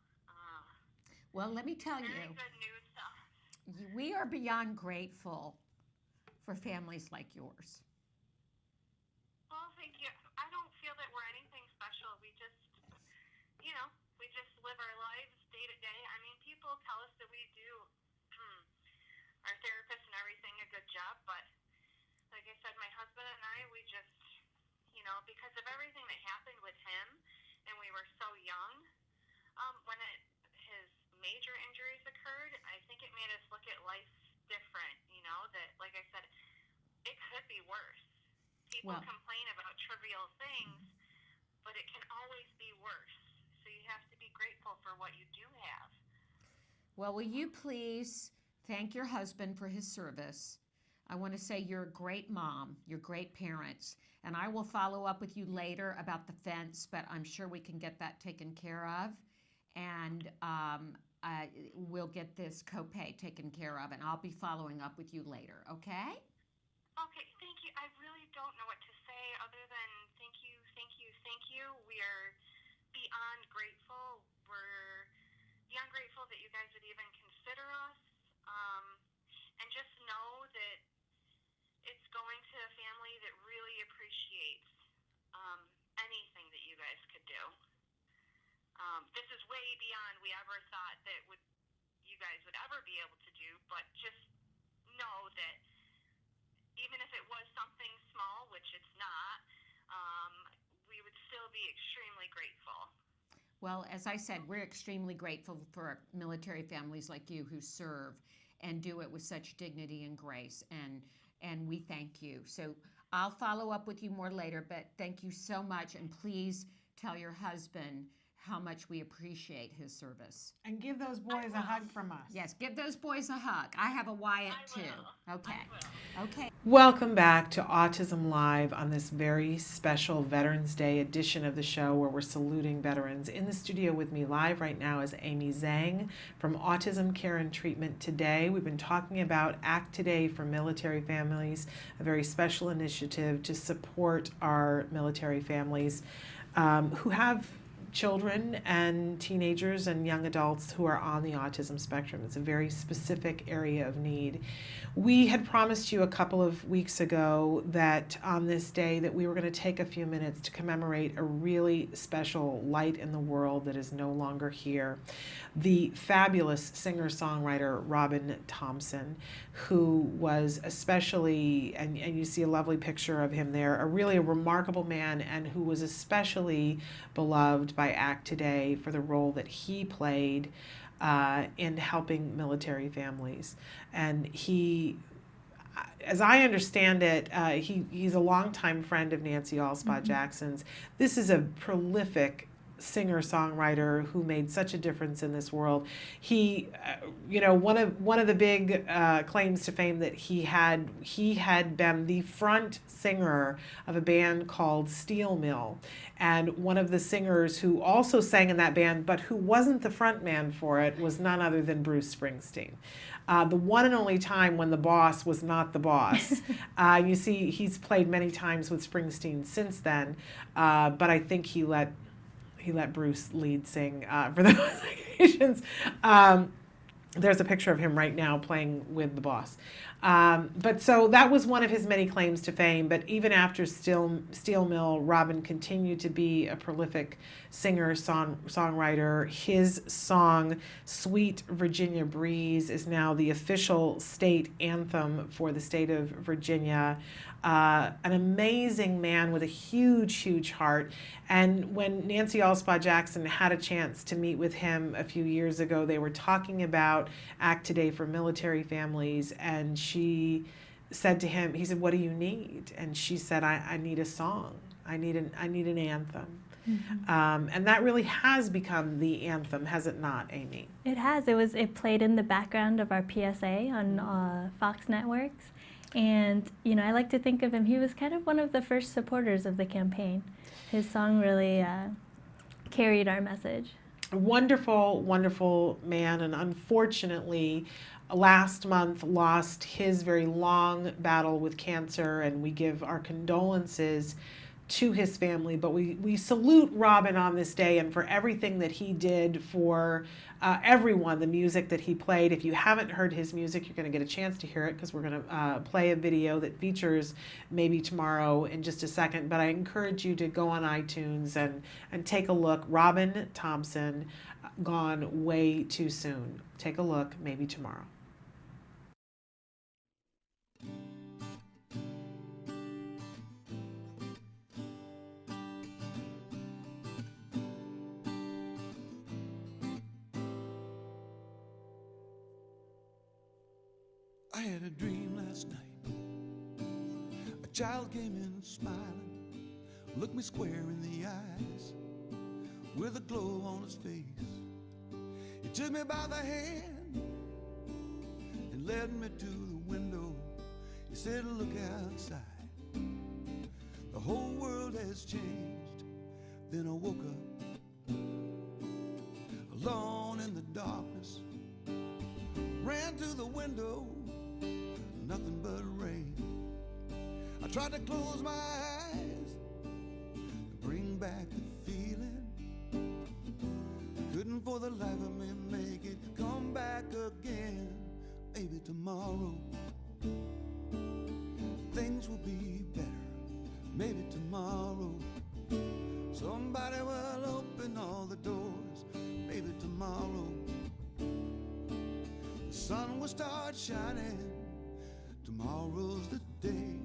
Well, let me tell Very you, good news to us. we are beyond grateful for families like yours. Well, thank you. I don't feel that we're anything special. We just live our lives day to day. I mean, people tell us that we do, our therapists and everything, a good job, but like I said, my husband and I, we just, because of everything that happened with him, and we were so young, when his major injuries occurred, I think it made us look at life different, that, like I said, it could be worse. People complain about trivial things, but it can always be worse. So you have to be grateful for what you do have. Well, will you please thank your husband for his service? I want to say you're a great mom, you're great parents, and I will follow up with you later about the fence, but I'm sure we can get that taken care of, and we'll get this copay taken care of, and I'll be following up with you later, okay? Okay, thank you. I really don't know what to say other than thank you, thank you, thank you. We are beyond grateful. We're beyond grateful that you guys would even consider us. And just know that it's going to a family that really appreciates anything that you guys could do. This is way beyond we ever thought that you guys would ever be able to do, but just know that even if it was something small, which it's not, we would still be extremely grateful. Well, as I said, we're extremely grateful for military families like you who serve and do it with such dignity and grace, and we thank you. So I'll follow up with you more later, but thank you so much, and please tell your husband how much we appreciate his service. And give those boys a hug from us. Yes, give those boys a hug. I have a Wyatt too. Okay. Okay. Welcome back to Autism Live on this very special Veterans Day edition of the show where we're saluting veterans. In the studio with me live right now is Amy Zhang from Autism Care and Treatment Today. We've been talking about ACT Today for military families, a very special initiative to support our military families who have children and teenagers and young adults who are on the autism spectrum. It's a very specific area of need. We had promised you a couple of weeks ago that on this day that we were going to take a few minutes to commemorate a really special light in the world that is no longer here. The fabulous singer-songwriter Robin Thompson, who was especially, and you see a lovely picture of him there, a really remarkable man, and who was especially beloved by ACT Today for the role that he played in helping military families. And he as I understand it, he's a longtime friend of Nancy Alspaugh Jackson's. This is a prolific singer-songwriter who made such a difference in this world. He, one of the big claims to fame that he had been the front singer of a band called Steel Mill, and one of the singers who also sang in that band, but who wasn't the front man for it, was none other than Bruce Springsteen. The one and only time when the boss was not the boss. You see, he's played many times with Springsteen since then, but I think he let Bruce lead sing for those occasions. There's a picture of him right now playing with the boss. But so that was one of his many claims to fame. But even after Steel Mill, Robin continued to be a prolific singer, songwriter. His song, Sweet Virginia Breeze, is now the official state anthem for the state of Virginia. An amazing man with a huge, huge heart. And when Nancy Alspaugh Jackson had a chance to meet with him a few years ago, they were talking about Act Today for military families, and she said to him, he said, "What do you need?" And she said, I need a song. I need an anthem. Mm-hmm. And that really has become the anthem, has it not, Amy? It has. It played in the background of our PSA on Fox Networks. And, I like to think of him, he was kind of one of the first supporters of the campaign. His song really carried our message. Wonderful, wonderful man, and unfortunately, last month lost his very long battle with cancer, and we give our condolences to his family. But we salute Robin on this day and for everything that he did for everyone, the music that he played. If you haven't heard his music, you're going to get a chance to hear it because we're going to play a video that features maybe tomorrow in just a second. But I encourage you to go on iTunes and take a look. Robin Thompson, gone way too soon. Take a look, maybe tomorrow. I had a dream last night. A child came in smiling, looked me square in the eyes, with a glow on his face. He took me by the hand and led me to the window. He said, "Look outside. The whole world has changed." Then I woke up alone in the darkness, ran to the window, nothing but rain. I tried to close my eyes to bring back the feeling. Couldn't for the life of me make it come back again. Maybe tomorrow things will be better. Maybe tomorrow somebody will open all the doors. Maybe tomorrow the sun will start shining. Tomorrow's the day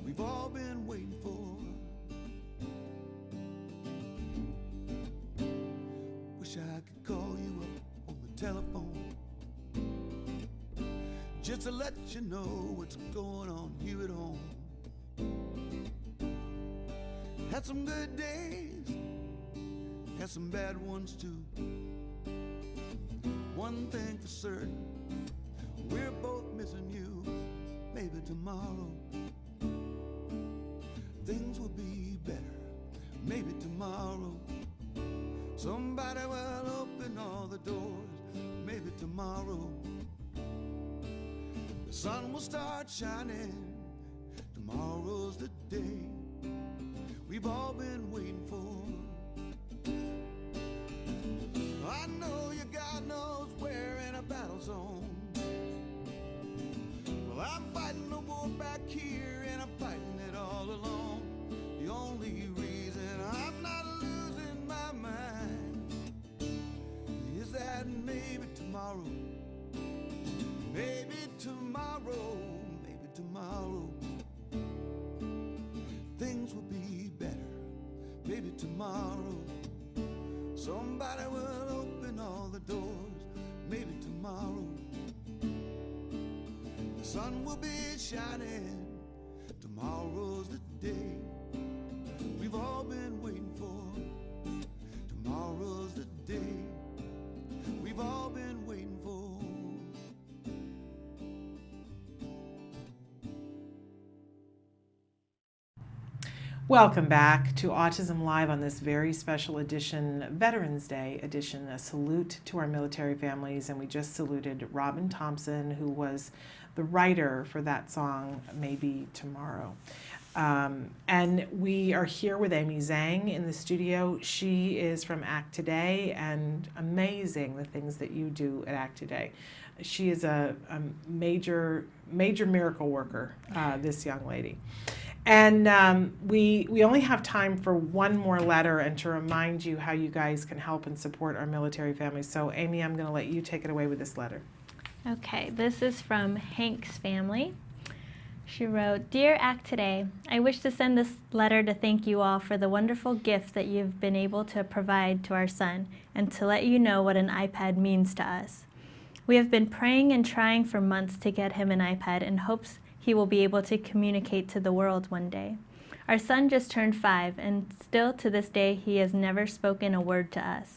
we've all been waiting for. Wish I could call you up on the telephone just to let you know what's going on here at home. Had some good days, had some bad ones too. One thing for certain, we're both missing you. Maybe tomorrow things will be better. Maybe tomorrow somebody will open all the doors. Maybe tomorrow the sun will start shining. Tomorrow's the day we've all been waiting for. I know you God knows we're in a battle zone. Well, I'm fighting the war back here, and I'm fighting it all alone. The only reason I'm not losing my mind is that maybe tomorrow, maybe tomorrow, maybe tomorrow things will be better. Maybe tomorrow somebody will open all the doors. Maybe tomorrow the sun will be shining. Tomorrow's the day we've all been waiting for. Tomorrow's the day we've all been waiting for. Welcome back to Autism Live on this very special edition, Veterans Day edition, a salute to our military families. And we just saluted Robin Thompson, who was the writer for that song, Maybe Tomorrow. And we are here with Amy Zhang in the studio. She is from Act Today, and amazing the things that you do at Act Today. She is a major miracle worker, this young lady. And we only have time for one more letter and to remind you how you guys can help and support our military families. So Amy, I'm going to let you take it away with this letter. Okay, this is from Hank's family. She wrote, Dear Act Today, I wish to send this letter to thank you all for the wonderful gift that you've been able to provide to our son and to let you know what an iPad means to us. We have been praying and trying for months to get him an iPad in hopes he will be able to communicate to the world one day. Our son just turned 5, and still to this day he has never spoken a word to us.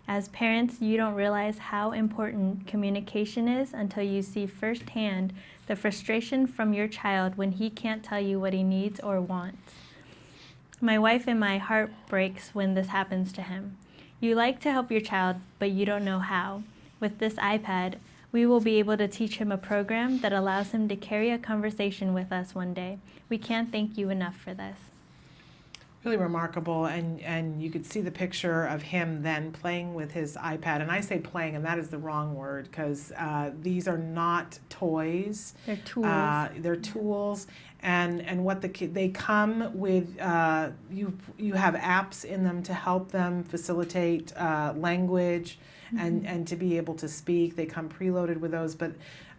As parents, you don't realize how important communication is until you see firsthand the frustration from your child when he can't tell you what he needs or wants. My wife and my heart breaks when this happens to him. You like to help your child, but you don't know how. With this iPad, we will be able to teach him a program that allows him to carry a conversation with us one day. We can't thank you enough for this. Really remarkable, and you could see the picture of him then playing with his iPad. And I say playing, and that is the wrong word, because these are not toys. They're tools. They're tools, and what they come with. You have apps in them to help them facilitate language. Mm-hmm. And to be able to speak. They come preloaded with those, but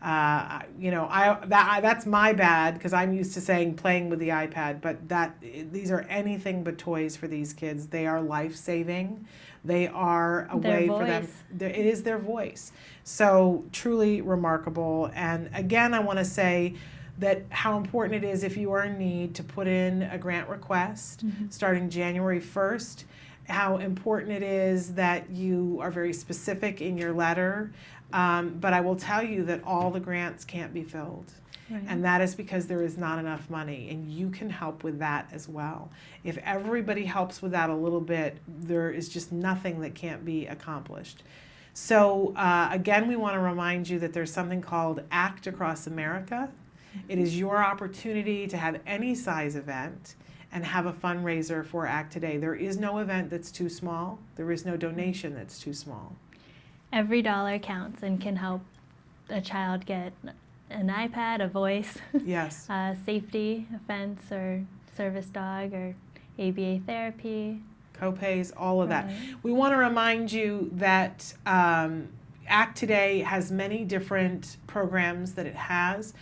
that's my bad, because I'm used to saying playing with the iPad, but these are anything but toys for these kids. They are life-saving. They are a way for them. It is their voice. So truly remarkable. And again, I want to say that how important it is, if you are in need, to put in a grant request starting January 1st. How important it is that you are very specific in your letter. But I will tell you that all the grants can't be filled. Right. And that is because there is not enough money, and you can help with that as well. If everybody helps with that a little bit, there is just nothing that can't be accomplished. So again, we want to remind you that there's something called Act Across America. It is your opportunity to have any size event and have a fundraiser for Act Today. There is no event that's too small. There is no donation that's too small. Every dollar counts and can help a child get an iPad, a voice, yes, safety, a fence, or service dog, or ABA therapy. Co-pays, all of that. We want to remind you that Act Today has many different programs that it has.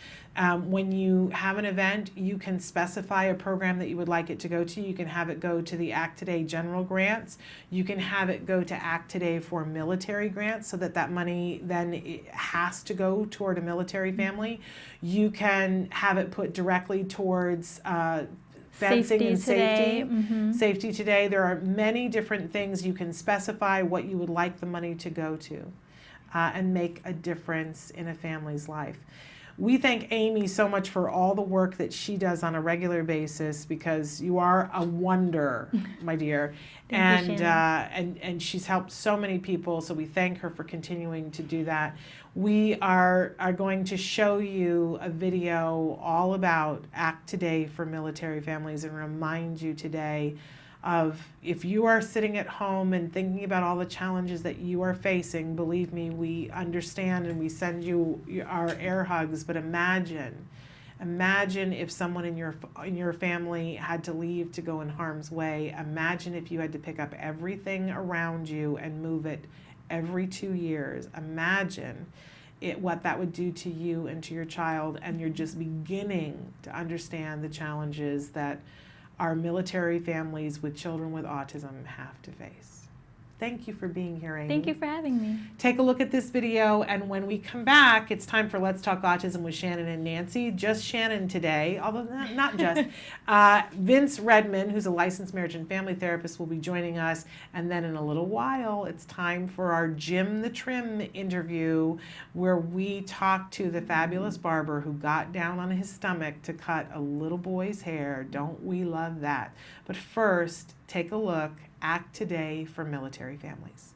When you have an event, you can specify a program that you would like it to go to. You can have it go to the Act Today general grants. You can have it go to Act Today for military grants, so that money then has to go toward a military family. You can have it put directly towards fencing and safety. Safety Today. There are many different things. You can specify what you would like the money to go to and make a difference in a family's life. We thank Amy so much for all the work that she does on a regular basis, because you are a wonder, my dear. And she's helped so many people, so we thank her for continuing to do that. We are going to show you a video all about Act Today for military families, and remind you today of, if you are sitting at home and thinking about all the challenges that you are facing, believe me, we understand and we send you our air hugs, but imagine if someone in your family had to leave to go in harm's way. Imagine if you had to pick up everything around you and move it every 2 years. Imagine what that would do to you and to your child, and you're just beginning to understand the challenges that our military families with children with autism have to face. Thank you for being here, Amy. Thank you for having me. Take a look at this video, and when we come back, it's time for Let's Talk Autism with Shannon and Nancy. Just Shannon today, although not just. Vince Redmond, who's a licensed marriage and family therapist, will be joining us. And then in a little while, it's time for our Jim the Trim interview, where we talk to the fabulous barber who got down on his stomach to cut a little boy's hair. Don't we love that? But first, take a look. Act Today for Military Families.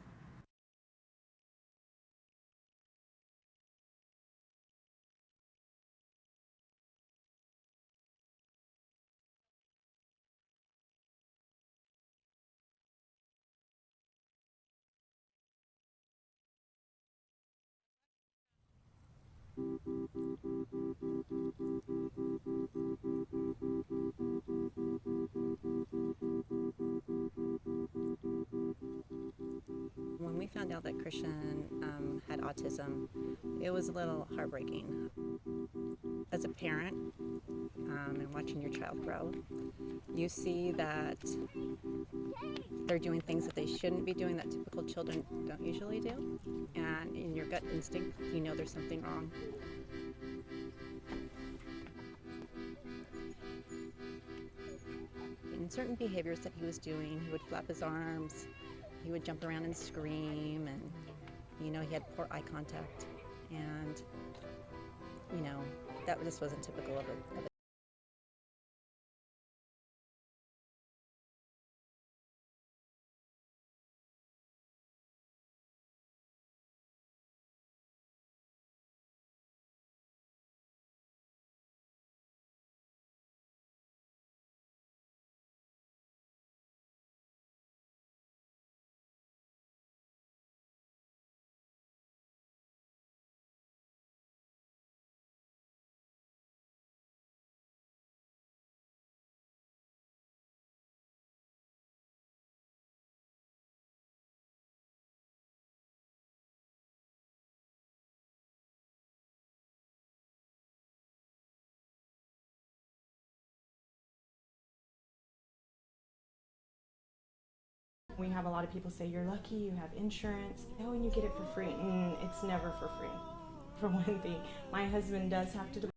When we found out that Christian had autism, it was a little heartbreaking. As a parent and watching your child grow, you see that they're doing things that they shouldn't be doing, that typical children don't usually do. And in your gut instinct, you know there's something wrong. In certain behaviors that he was doing, he would flap his arms, he would jump around and scream, and you know, he had poor eye contact, and you know, that just wasn't typical of a We have a lot of people say, you're lucky, you have insurance. Oh, and you get it for free. It's never for free, for one thing. My husband does have to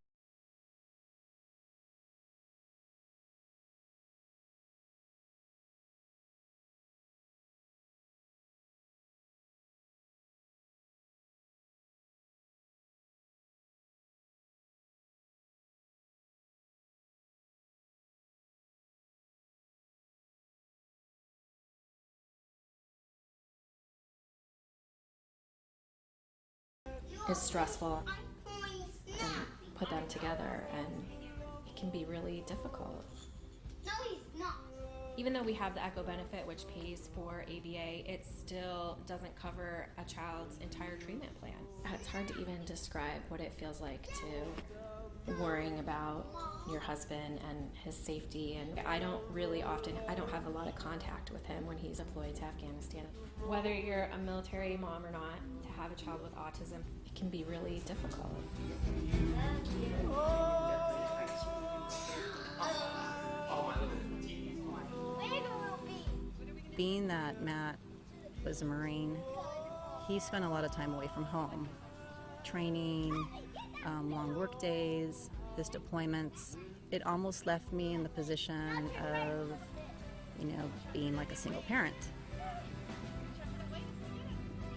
is stressful and put them together, and it can be really difficult. No, he's not. Even though we have the ECHO benefit, which pays for ABA, it still doesn't cover a child's entire treatment plan. It's hard to even describe what it feels like to worrying about your husband and his safety, and I don't have a lot of contact with him when he's deployed to Afghanistan. Whether you're a military mom or not, to have a child with autism, it can be really difficult. Being that Matt was a Marine, he spent a lot of time away from home, training, long work days, his deployments. It almost left me in the position of, being like a single parent.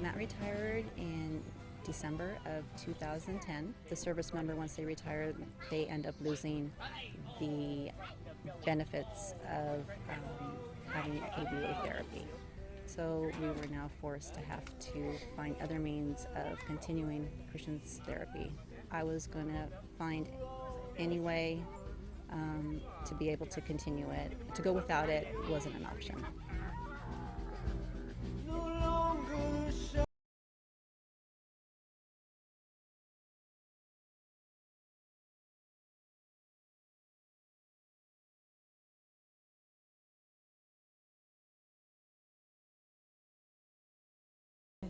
Matt retired in December of 2010. The service member, once they retire, they end up losing the benefits of having ABA therapy. So we were now forced to have to find other means of continuing Christian's therapy. I was going to find any way to be able to continue it. To go without it wasn't an option.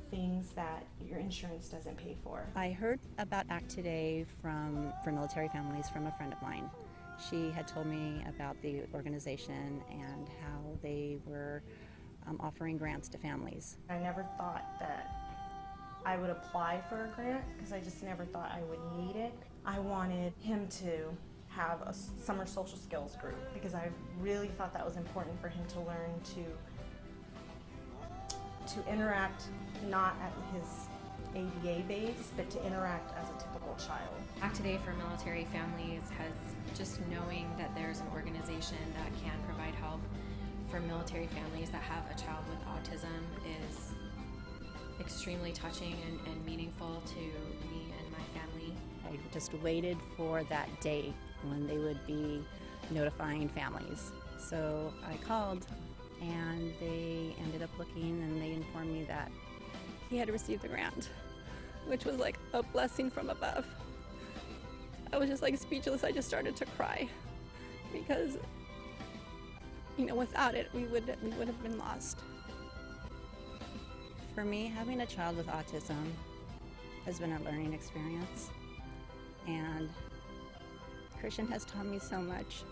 things that your insurance doesn't pay for. I heard about Act Today for military families from a friend of mine. She had told me about the organization and how they were offering grants to families. I never thought that I would apply for a grant because I just never thought I would need it. I wanted him to have a summer social skills group because I really thought that was important for him to learn to interact not at his ABA base, but to interact as a typical child. Act Today for Military Families has just knowing that there's an organization that can provide help for military families that have a child with autism is extremely touching and meaningful to me and my family. I just waited for that day when they would be notifying families. So I called and they ended up looking and they informed me that he had received the grant, which was like a blessing from above. I was just like speechless. I just started to cry because, you know, without it, we would have been lost. For me, having a child with autism has been a learning experience, and Christian has taught me so much.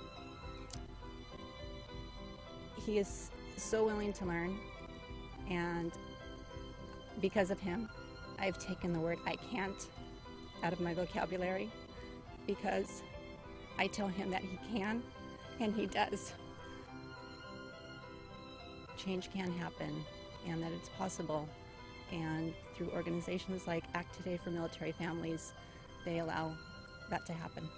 He is so willing to learn, and because of him, I've taken the word "I can't" out of my vocabulary because I tell him that he can, and he does. Change can happen, and that it's possible. And through organizations like Act Today for Military Families, they allow that to happen.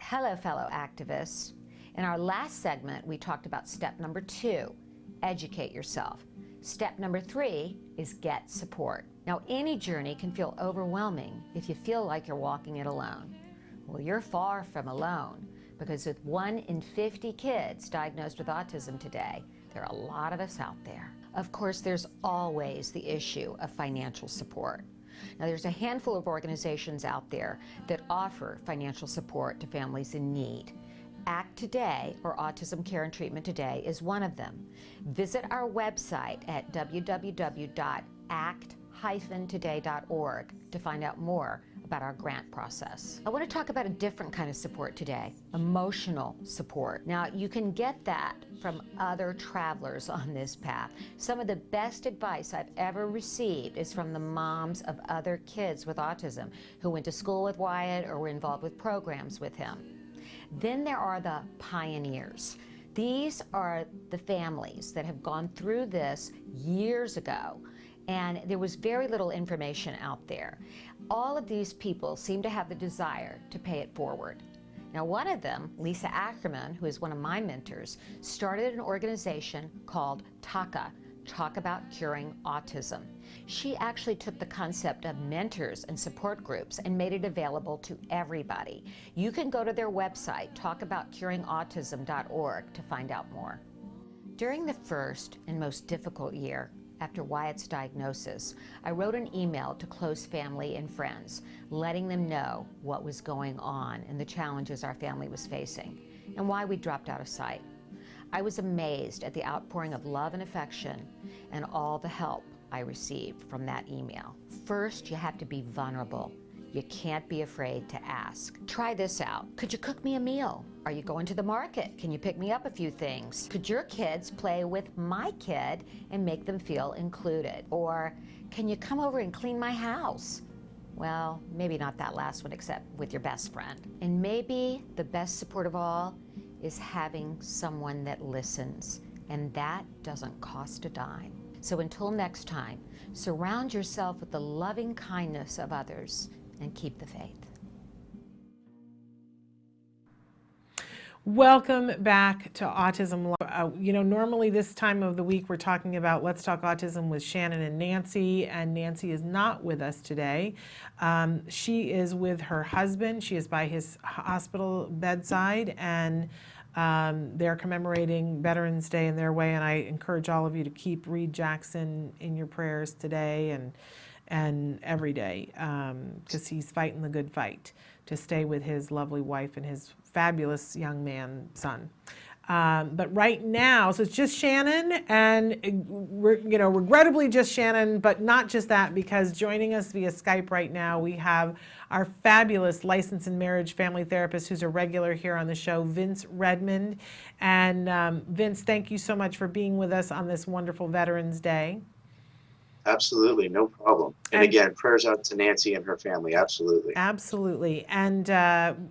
Hello, fellow activists. In our last segment, we talked about step number 2, educate yourself. Step number 3 is get support. Now, any journey can feel overwhelming if you feel like you're walking it alone. Well, you're far from alone, because with 1 in 50 kids diagnosed with autism today, there are a lot of us out there. Of course, there's always the issue of financial support. Now, there's a handful of organizations out there that offer financial support to families in need. Act Today, or Autism Care and Treatment Today, is one of them. Visit our website at www.act-today.org to find out more about our grant process. I want to talk about a different kind of support today, emotional support. Now, you can get that from other travelers on this path. Some of the best advice I've ever received is from the moms of other kids with autism who went to school with Wyatt or were involved with programs with him. Then there are the pioneers. These are the families that have gone through this years ago, and there was very little information out there. All of these people seem to have the desire to pay it forward. Now, one of them, Lisa Ackerman, who is one of my mentors, started an organization called TACA, Talk About Curing Autism. She actually took the concept of mentors and support groups and made it available to everybody. You can go to their website, talkaboutcuringautism.org, to find out more. During the first and most difficult year after Wyatt's diagnosis, I wrote an email to close family and friends, letting them know what was going on and the challenges our family was facing and why we dropped out of sight. I was amazed at the outpouring of love and affection and all the help I received from that email. First, you have to be vulnerable. You can't be afraid to ask. Try this out. Could you cook me a meal? Are you going to the market? Can you pick me up a few things? Could your kids play with my kid and make them feel included? Or can you come over and clean my house? Well, maybe not that last one, except with your best friend. And maybe the best support of all is having someone that listens, and that doesn't cost a dime. So until next time, surround yourself with the loving kindness of others and keep the faith. Welcome back to Autism Live. Normally this time of the week we're talking about Let's Talk Autism with Shannon and Nancy is not with us today. She is with her husband. She is by his hospital bedside, and they're commemorating Veterans Day in their way, and I encourage all of you to keep Reed Jackson in your prayers today and every day, because he's fighting the good fight to stay with his lovely wife and his fabulous young man son. But right now, so it's just Shannon, and regrettably just Shannon, but not just that, because joining us via Skype right now, we have our fabulous licensed and marriage family therapist who's a regular here on the show, Vince Redmond. And Vince, thank you so much for being with us on this wonderful Veterans Day. Absolutely, no problem. And again, prayers out to Nancy and her family, absolutely. Absolutely. And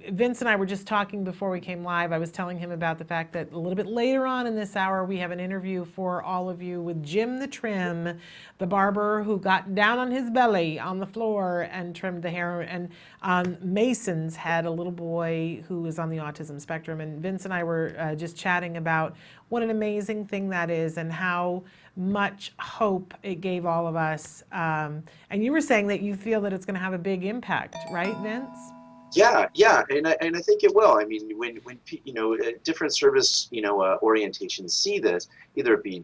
Vince and I were just talking before we came live. I was telling him about the fact that a little bit later on in this hour, we have an interview for all of you with Jim the Trim, the barber who got down on his belly on the floor and trimmed the hair. And Mason's had a little boy who is on the autism spectrum. And Vince and I were just chatting about what an amazing thing that is and how much hope it gave all of us. And you were saying that you feel that it's going to have a big impact, right, Vince? Yeah, and I think it will. I mean, when different service orientations see this, either it be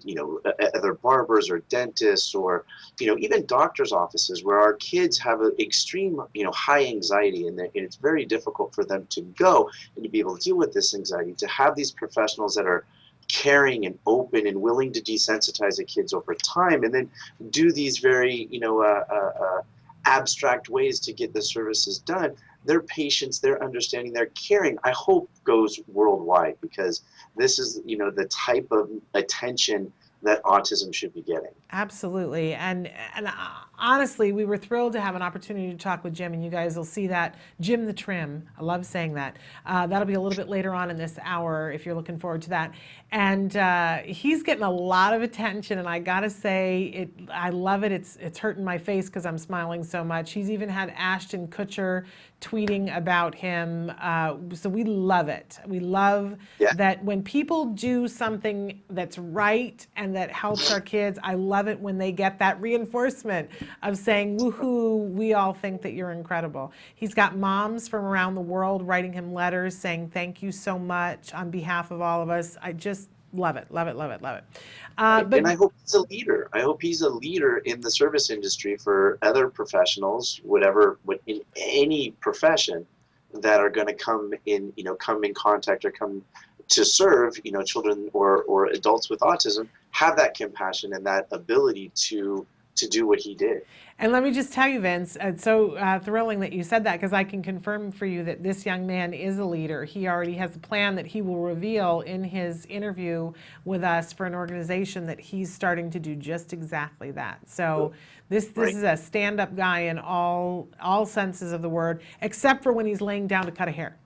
other barbers or dentists or even doctors' offices, where our kids have an extreme high anxiety, and it's very difficult for them to go and to be able to deal with this anxiety. To have these professionals that are caring and open and willing to desensitize the kids over time, and then do these very abstract ways to get the services done. Their patience, their understanding, their caring, I hope goes worldwide, because this is the type of attention that autism should be getting. Absolutely. And honestly, we were thrilled to have an opportunity to talk with Jim, and you guys will see that. Jim the Trim, I love saying that. That'll be a little bit later on in this hour if you're looking forward to that. And he's getting a lot of attention, and I gotta say, I love it. It's hurting my face because I'm smiling so much. He's even had Ashton Kutcher tweeting about him. So we love it. We love that when people do something that's right and that helps our kids, I love it when they get that reinforcement of saying, woohoo, we all think that you're incredible. He's got moms from around the world writing him letters saying thank you so much on behalf of all of us. I just love it, love it, love it, love it. And I hope he's a leader. I hope he's a leader in the service industry for other professionals, in any profession, that are going to come in contact or come to serve, children or adults with autism, have that compassion and that ability to do what he did. And let me just tell you, Vince, it's so thrilling that you said that, because I can confirm for you that this young man is a leader. He already has a plan that he will reveal in his interview with us for an organization that he's starting to do just exactly that. So this is a stand-up guy in all senses of the word, except for when he's laying down to cut a hair.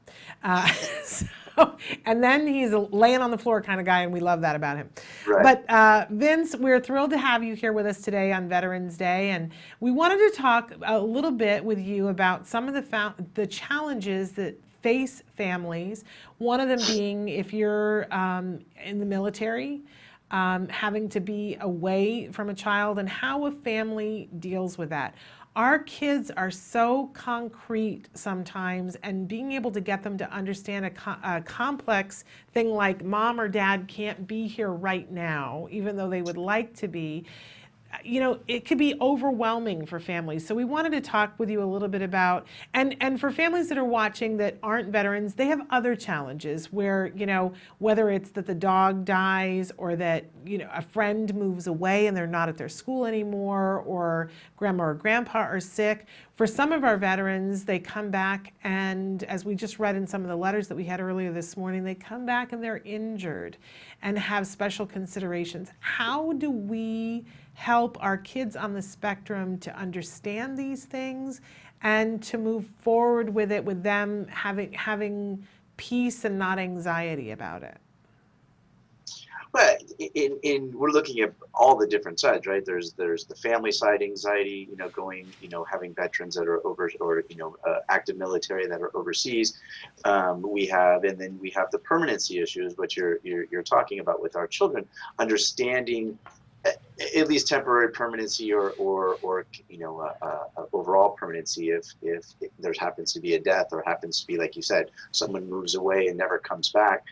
And then he's a laying on the floor kind of guy, and we love that about him. Right. But Vince, we're thrilled to have you here with us today on Veterans Day, and we wanted to talk a little bit with you about some of the challenges that face families. One of them being if you're in the military, having to be away from a child, and how a family deals with that. Our kids are so concrete sometimes, and being able to get them to understand a complex thing like mom or dad can't be here right now, even though they would like to be, it could be overwhelming for families. So we wanted to talk with you a little bit about, and for families that are watching that aren't veterans, they have other challenges where, whether it's that the dog dies or that, a friend moves away and they're not at their school anymore, or grandma or grandpa are sick. For some of our veterans, they come back, and as we just read in some of the letters that we had earlier this morning, they come back and they're injured and have special considerations. How do we help our kids on the spectrum to understand these things and to move forward with it, with them having peace and not anxiety about it? But we're looking at all the different sides, right? There's the family side anxiety, going, having veterans that are over, or active military that are overseas. And then we have the permanency issues, which you're talking about with our children, understanding at least temporary permanency or overall permanency if there happens to be a death, or happens to be, like you said, someone moves away and never comes back.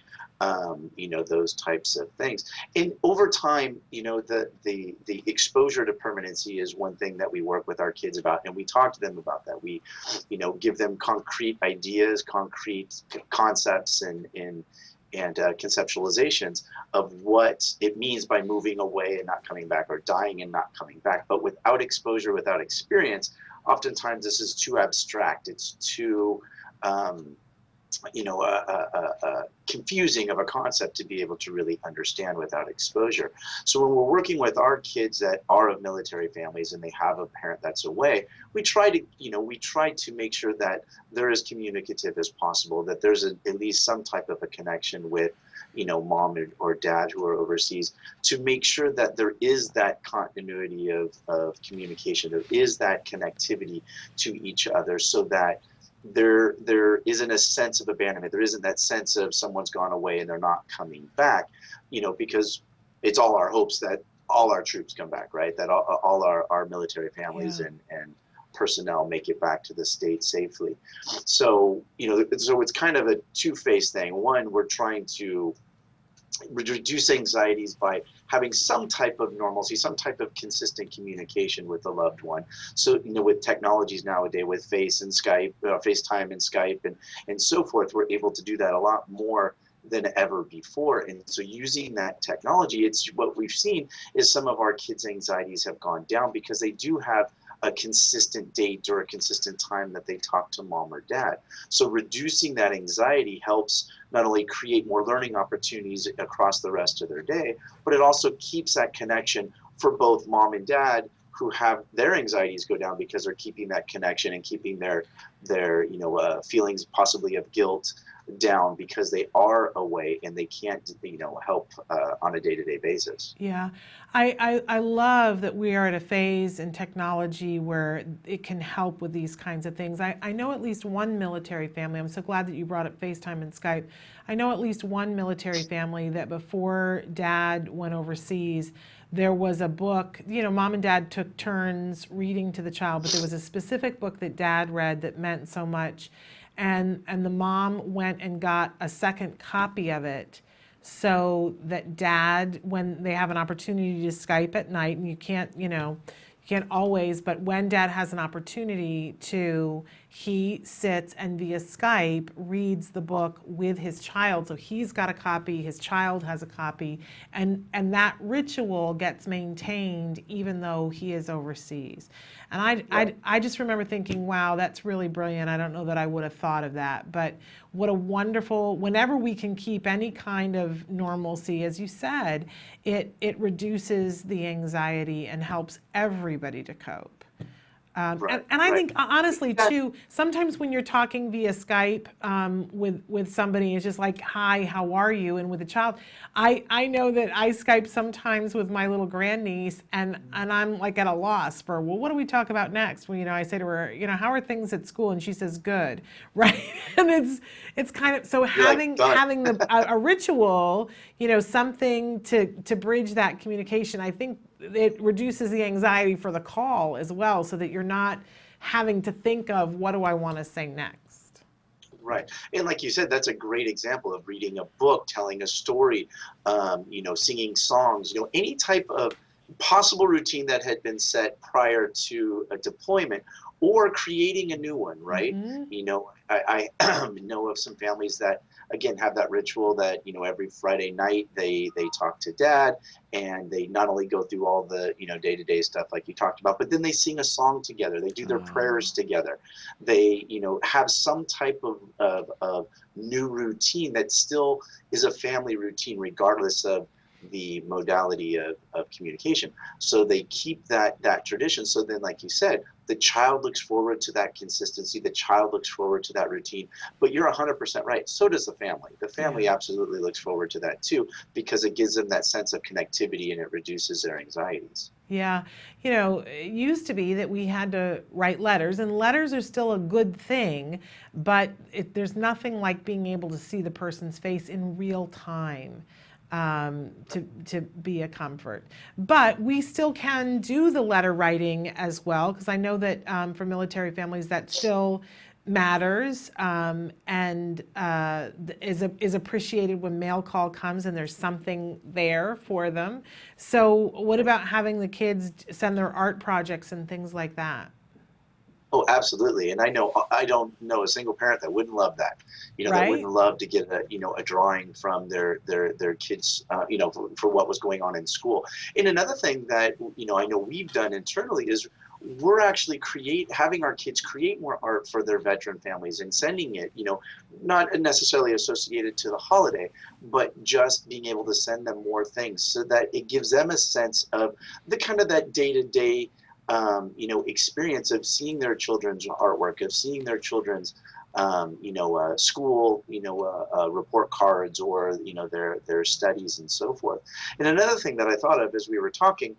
Those types of things. And over time, the exposure to permanency is one thing that we work with our kids about, and we talk to them about that. We, give them concrete ideas, concrete concepts, and conceptualizations of what it means by moving away and not coming back, or dying and not coming back. But without exposure, without experience, oftentimes this is too abstract. It's too confusing of a concept to be able to really understand without exposure. So when we're working with our kids that are of military families and they have a parent that's away, we try to make sure that they're as communicative as possible, that there's at least some type of a connection with mom or dad who are overseas, to make sure that there is that continuity of communication, there is that connectivity to each other, so that there isn't a sense of abandonment. There isn't that sense of someone's gone away and they're not coming back, because it's all our hopes that all our troops come back, right? That all our military families and personnel make it back to the state safely. So, so it's kind of a two-faced thing. One, we're trying to reduce anxieties by having some type of normalcy, some type of consistent communication with the loved one. So, with technologies nowadays, with FaceTime and Skype and so forth, we're able to do that a lot more than ever before. And so using that technology, it's what we've seen is some of our kids' anxieties have gone down because they do have a consistent date or a consistent time that they talk to mom or dad. So reducing that anxiety helps not only create more learning opportunities across the rest of their day, but it also keeps that connection for both mom and dad who have their anxieties go down because they're keeping that connection and keeping their feelings possibly of guilt down because they are away and they can't help on a day-to-day basis. Yeah, I love that we are at a phase in technology where it can help with these kinds of things. I know at least one military family, I'm so glad that you brought up FaceTime and Skype. I know at least one military family that before dad went overseas, there was a book, mom and dad took turns reading to the child, but there was a specific book that dad read that meant so much. And the mom went and got a second copy of it so that dad, when they have an opportunity to Skype at night, and you can't always, but when dad has an opportunity to, he sits and via Skype reads the book with his child. So he's got a copy, his child has a copy, and that ritual gets maintained even though he is overseas. And I just remember thinking, wow, that's really brilliant. I don't know that I would have thought of that, but what a wonderful, whenever we can keep any kind of normalcy, as you said, it reduces the anxiety and helps everybody to cope. And I think, honestly, too, sometimes when you're talking via Skype with somebody, it's just like, hi, how are you? And with a child, I know that I Skype sometimes with my little grandniece, and I'm like at a loss for, well, what do we talk about next? Well, I say to her, how are things at school? And she says, good, right? And it's kind of, so having a ritual, something to bridge that communication, I think it reduces the anxiety for the call as well, so that you're not having to think of, what do I want to say next? Right. And like you said, that's a great example of reading a book, telling a story, singing songs, any type of possible routine that had been set prior to a deployment, or creating a new one, right? Mm-hmm. I know of some families that, again, have that ritual that, every Friday night they talk to dad, and they not only go through all the, day-to-day stuff like you talked about, but then they sing a song together. They do their prayers together. They, have some type of new routine that still is a family routine, regardless of the modality of communication. So they keep that tradition. So then, like you said, the child looks forward to that consistency. The child looks forward to that routine. But you're 100% right. So does the family. The family absolutely looks forward to that too, because it gives them that sense of connectivity and it reduces their anxieties. Yeah, you know, it used to be that we had to write letters, and letters are still a good thing, but there's nothing like being able to see the person's face in real time to be a comfort. But we still can do the letter writing as well, because I know that for military families that still matters and is appreciated when mail call comes and there's something there for them. So what about having the kids send their art projects and things like that? Oh, absolutely. And I don't know a single parent that wouldn't love that. You know, that wouldn't love to get a drawing from their kids, for what was going on in school. And another thing that, I know we've done internally is we're actually having our kids create more art for their veteran families and sending it, not necessarily associated to the holiday, but just being able to send them more things so that it gives them a sense of the kind of that day-to-day experience of seeing their children's artwork, of seeing their children's, school, report cards, or, their studies and so forth. And another thing that I thought of as we were talking,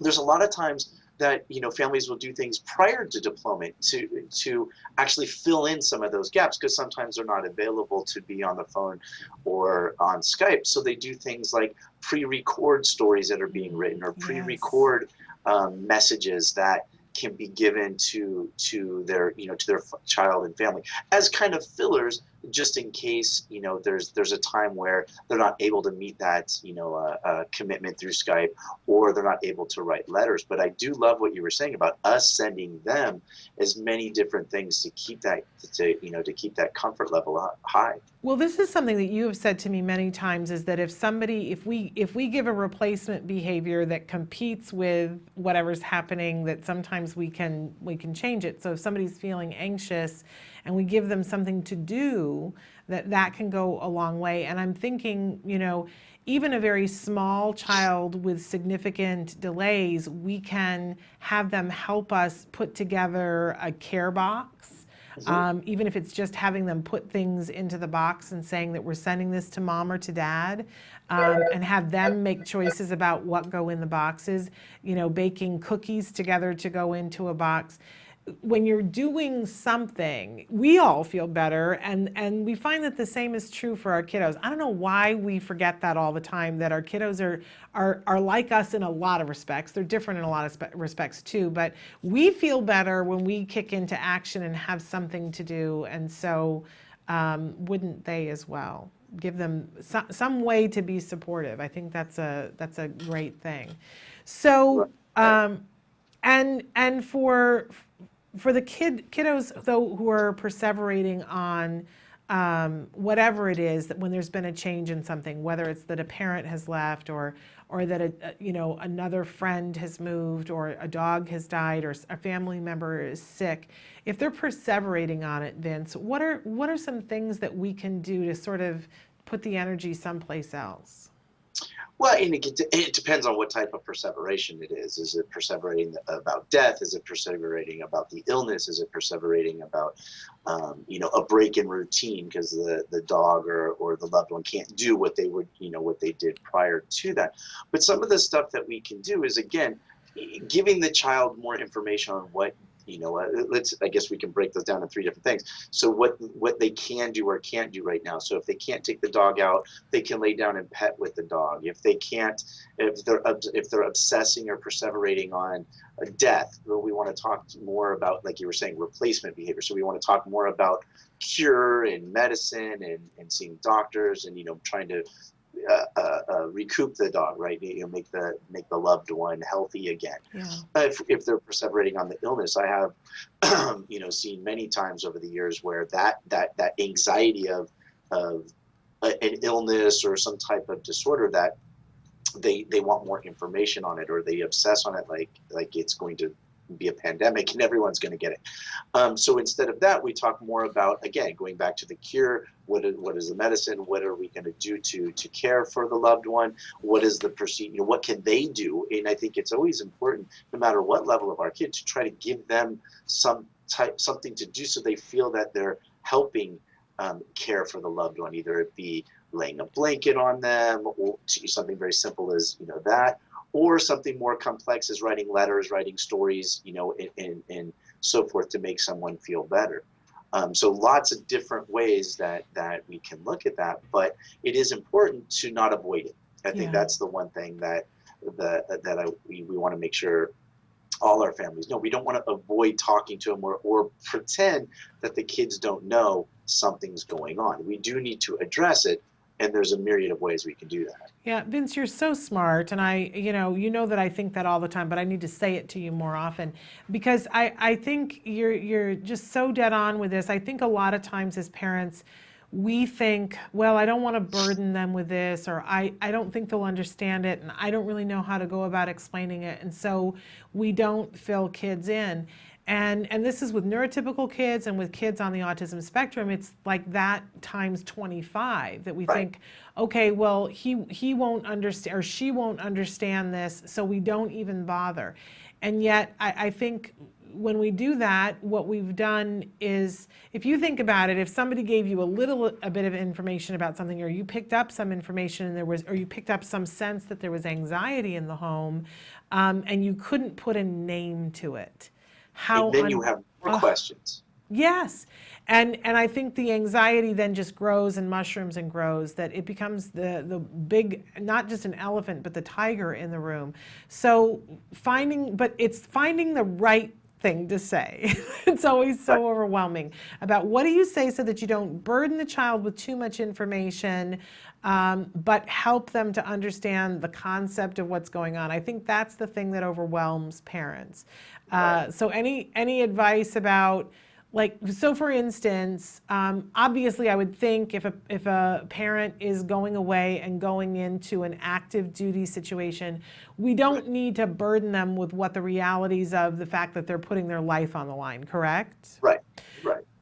there's a lot of times that, families will do things prior to deployment to actually fill in some of those gaps, because sometimes they're not available to be on the phone or on Skype. So they do things like pre-record stories that are being written, or pre-record messages that can be given to their child and family as kind of fillers, just in case there's a time where they're not able to meet that commitment through Skype, or they're not able to write letters. But I do love what you were saying about us sending them as many different things to keep that keep that comfort level high. Well, this is something that you have said to me many times, is that if we give a replacement behavior that competes with whatever's happening, that sometimes we can change it. So if somebody's feeling anxious and we give them something to do, that can go a long way. And I'm thinking, even a very small child with significant delays, we can have them help us put together a care box. Even if it's just having them put things into the box and saying that we're sending this to mom or to dad, and have them make choices about what go in the boxes, baking cookies together to go into a box. When you're doing something, we all feel better, and we find that the same is true for our kiddos. I don't know why we forget that all the time, that our kiddos are like us in a lot of respects. They're different in a lot of respects too, but we feel better when we kick into action and have something to do, and so wouldn't they as well? Give them some way to be supportive. I think that's a great thing. So and for the kiddos though who are perseverating on whatever it is, that when there's been a change in something, whether it's that a parent has left, or that another friend has moved, or a dog has died, or a family member is sick, if they're perseverating on it, Vince, what are some things that we can do to sort of put the energy someplace else? Well, and it depends on what type of perseveration it is. Is it perseverating about death? Is it perseverating about the illness? Is it perseverating about, a break in routine because the dog or the loved one can't do what they would, what they did prior to that? But some of the stuff that we can do is, again, giving the child more information on what, I guess we can break those down in three different things. So what they can do or can't do right now. So if they can't take the dog out, they can lay down and pet with the dog. If they're obsessing or perseverating on death, well, we want to talk more about, like you were saying, replacement behavior. So we want to talk more about cure and medicine and seeing doctors and trying to recoup the dog, right? Make the loved one healthy again. Yeah. If they're perseverating on the illness, I have seen many times over the years where that anxiety of an illness or some type of disorder, that they want more information on it, or they obsess on it like it's going to be a pandemic and everyone's going to get it. So instead of that, we talk more about, again, going back to the cure. What is the medicine? What are we going to do to care for the loved one? What is the procedure? What can they do? And I think it's always important, no matter what level of our kid, to try to give them something to do so they feel that they're helping care for the loved one, either it be laying a blanket on them, or something very simple as that, or something more complex as writing letters, writing stories, and so forth, to make someone feel better. So lots of different ways that we can look at that, but it is important to not avoid it. I think that's the one thing that we want to make sure all our families know. We don't want to avoid talking to them or pretend that the kids don't know something's going on. We do need to address it, and there's a myriad of ways we can do that. Yeah, Vince, you're so smart, and you know that I think that all the time, but I need to say it to you more often, because I think you're just so dead on with this. I think a lot of times as parents, we think, well, I don't want to burden them with this, or I don't think they'll understand it, and I don't really know how to go about explaining it, and so we don't fill kids in. And this is with neurotypical kids and with kids on the autism spectrum. It's like that times 25, that we think, okay, well, he won't understand, or she won't understand this, so we don't even bother. And yet, I think when we do that, what we've done is, if you think about it, if somebody gave you a bit of information about something, or you picked up some information and or you picked up some sense that there was anxiety in the home, and you couldn't put a name to it. And then you have more questions. Yes. And I think the anxiety then just grows and mushrooms and grows, that it becomes the big, not just an elephant, but the tiger in the room. So it's finding the right thing to say. It's always so overwhelming about what do you say so that you don't burden the child with too much information, but help them to understand the concept of what's going on. I think that's the thing that overwhelms parents. So any advice about, like, so for instance, obviously I would think if a parent is going away and going into an active duty situation, we don't need to burden them with what the realities of the fact that they're putting their life on the line, correct? Right.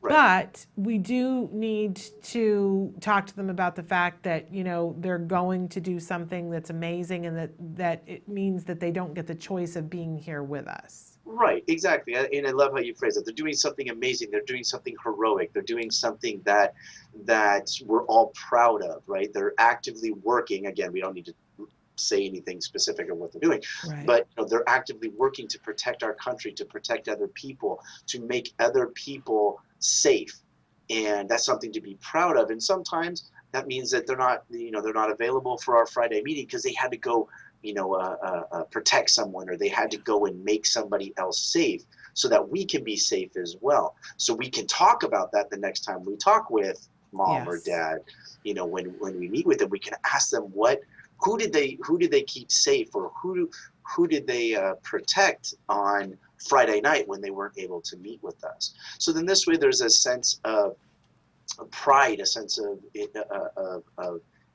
But we do need to talk to them about the fact that, they're going to do something that's amazing, and that it means that they don't get the choice of being here with us. Right, exactly. And I love how you phrase it. They're doing something amazing. They're doing something heroic. They're doing something that we're all proud of, right? They're actively working. Again, we don't need to say anything specific of what they're doing, but they're actively working to protect our country, to protect other people, to make other people safe. And that's something to be proud of. And sometimes that means that they're not available for our Friday meeting because they had to go protect someone, or they had to go and make somebody else safe, so that we can be safe as well. So we can talk about that the next time we talk with mom or dad. When we meet with them, we can ask them who did they keep safe, or who did they protect on Friday night when they weren't able to meet with us. So then this way there's a sense of pride, a sense of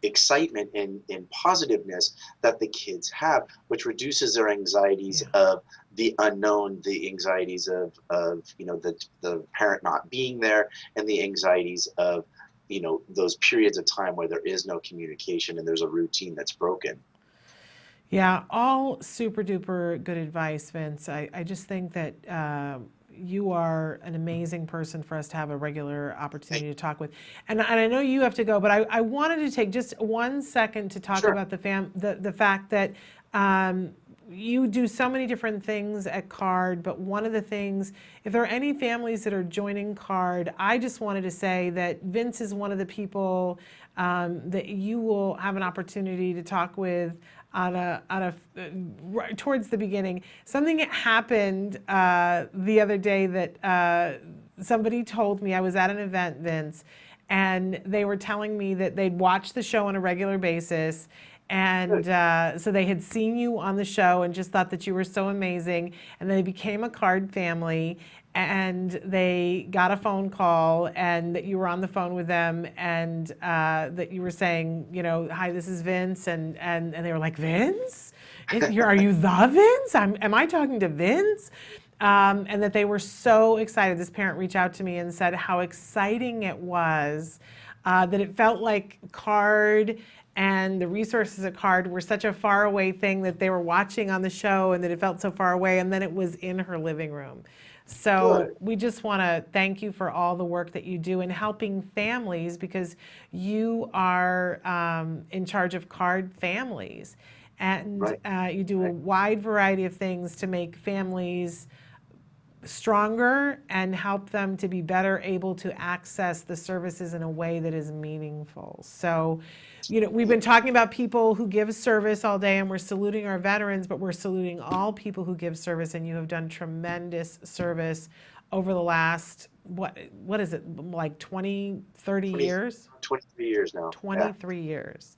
excitement and positiveness that the kids have, which reduces their anxieties of the unknown, the anxieties of the parent not being there, and the anxieties of those periods of time where there is no communication and there's a routine that's broken. Yeah, all super duper good advice, Vince. I just think that you are an amazing person for us to have a regular opportunity to talk with. And I know you have to go, but I wanted to take just 1 second to talk about the fact that you do so many different things at CARD, but one of the things, if there are any families that are joining CARD, I just wanted to say that Vince is one of the people that you will have an opportunity to talk with towards the beginning. Something happened the other day that somebody told me. I was at an event, Vince, and they were telling me that they'd watch the show on a regular basis, and so they had seen you on the show and just thought that you were so amazing, and they became a CARD family, and they got a phone call, and that you were on the phone with them, and that you were saying, hi, this is Vince, and they were like, Vince? Are you the Vince? Am I talking to Vince? and that they were so excited. This parent reached out to me and said how exciting it was, that it felt like CARD and the resources at CARD were such a faraway thing that they were watching on the show, and that it felt so far away, and then it was in her living room. So we just want to thank you for all the work that you do in helping families, because you are in charge of CARD families, and you do a wide variety of things to make families stronger and help them to be better able to access the services in a way that is meaningful. So, you know, we've been talking about people who give service all day, and we're saluting our veterans, but we're saluting all people who give service, and you have done tremendous service over the last, what is it, like 20, 30 years? 23 years now. 23 years.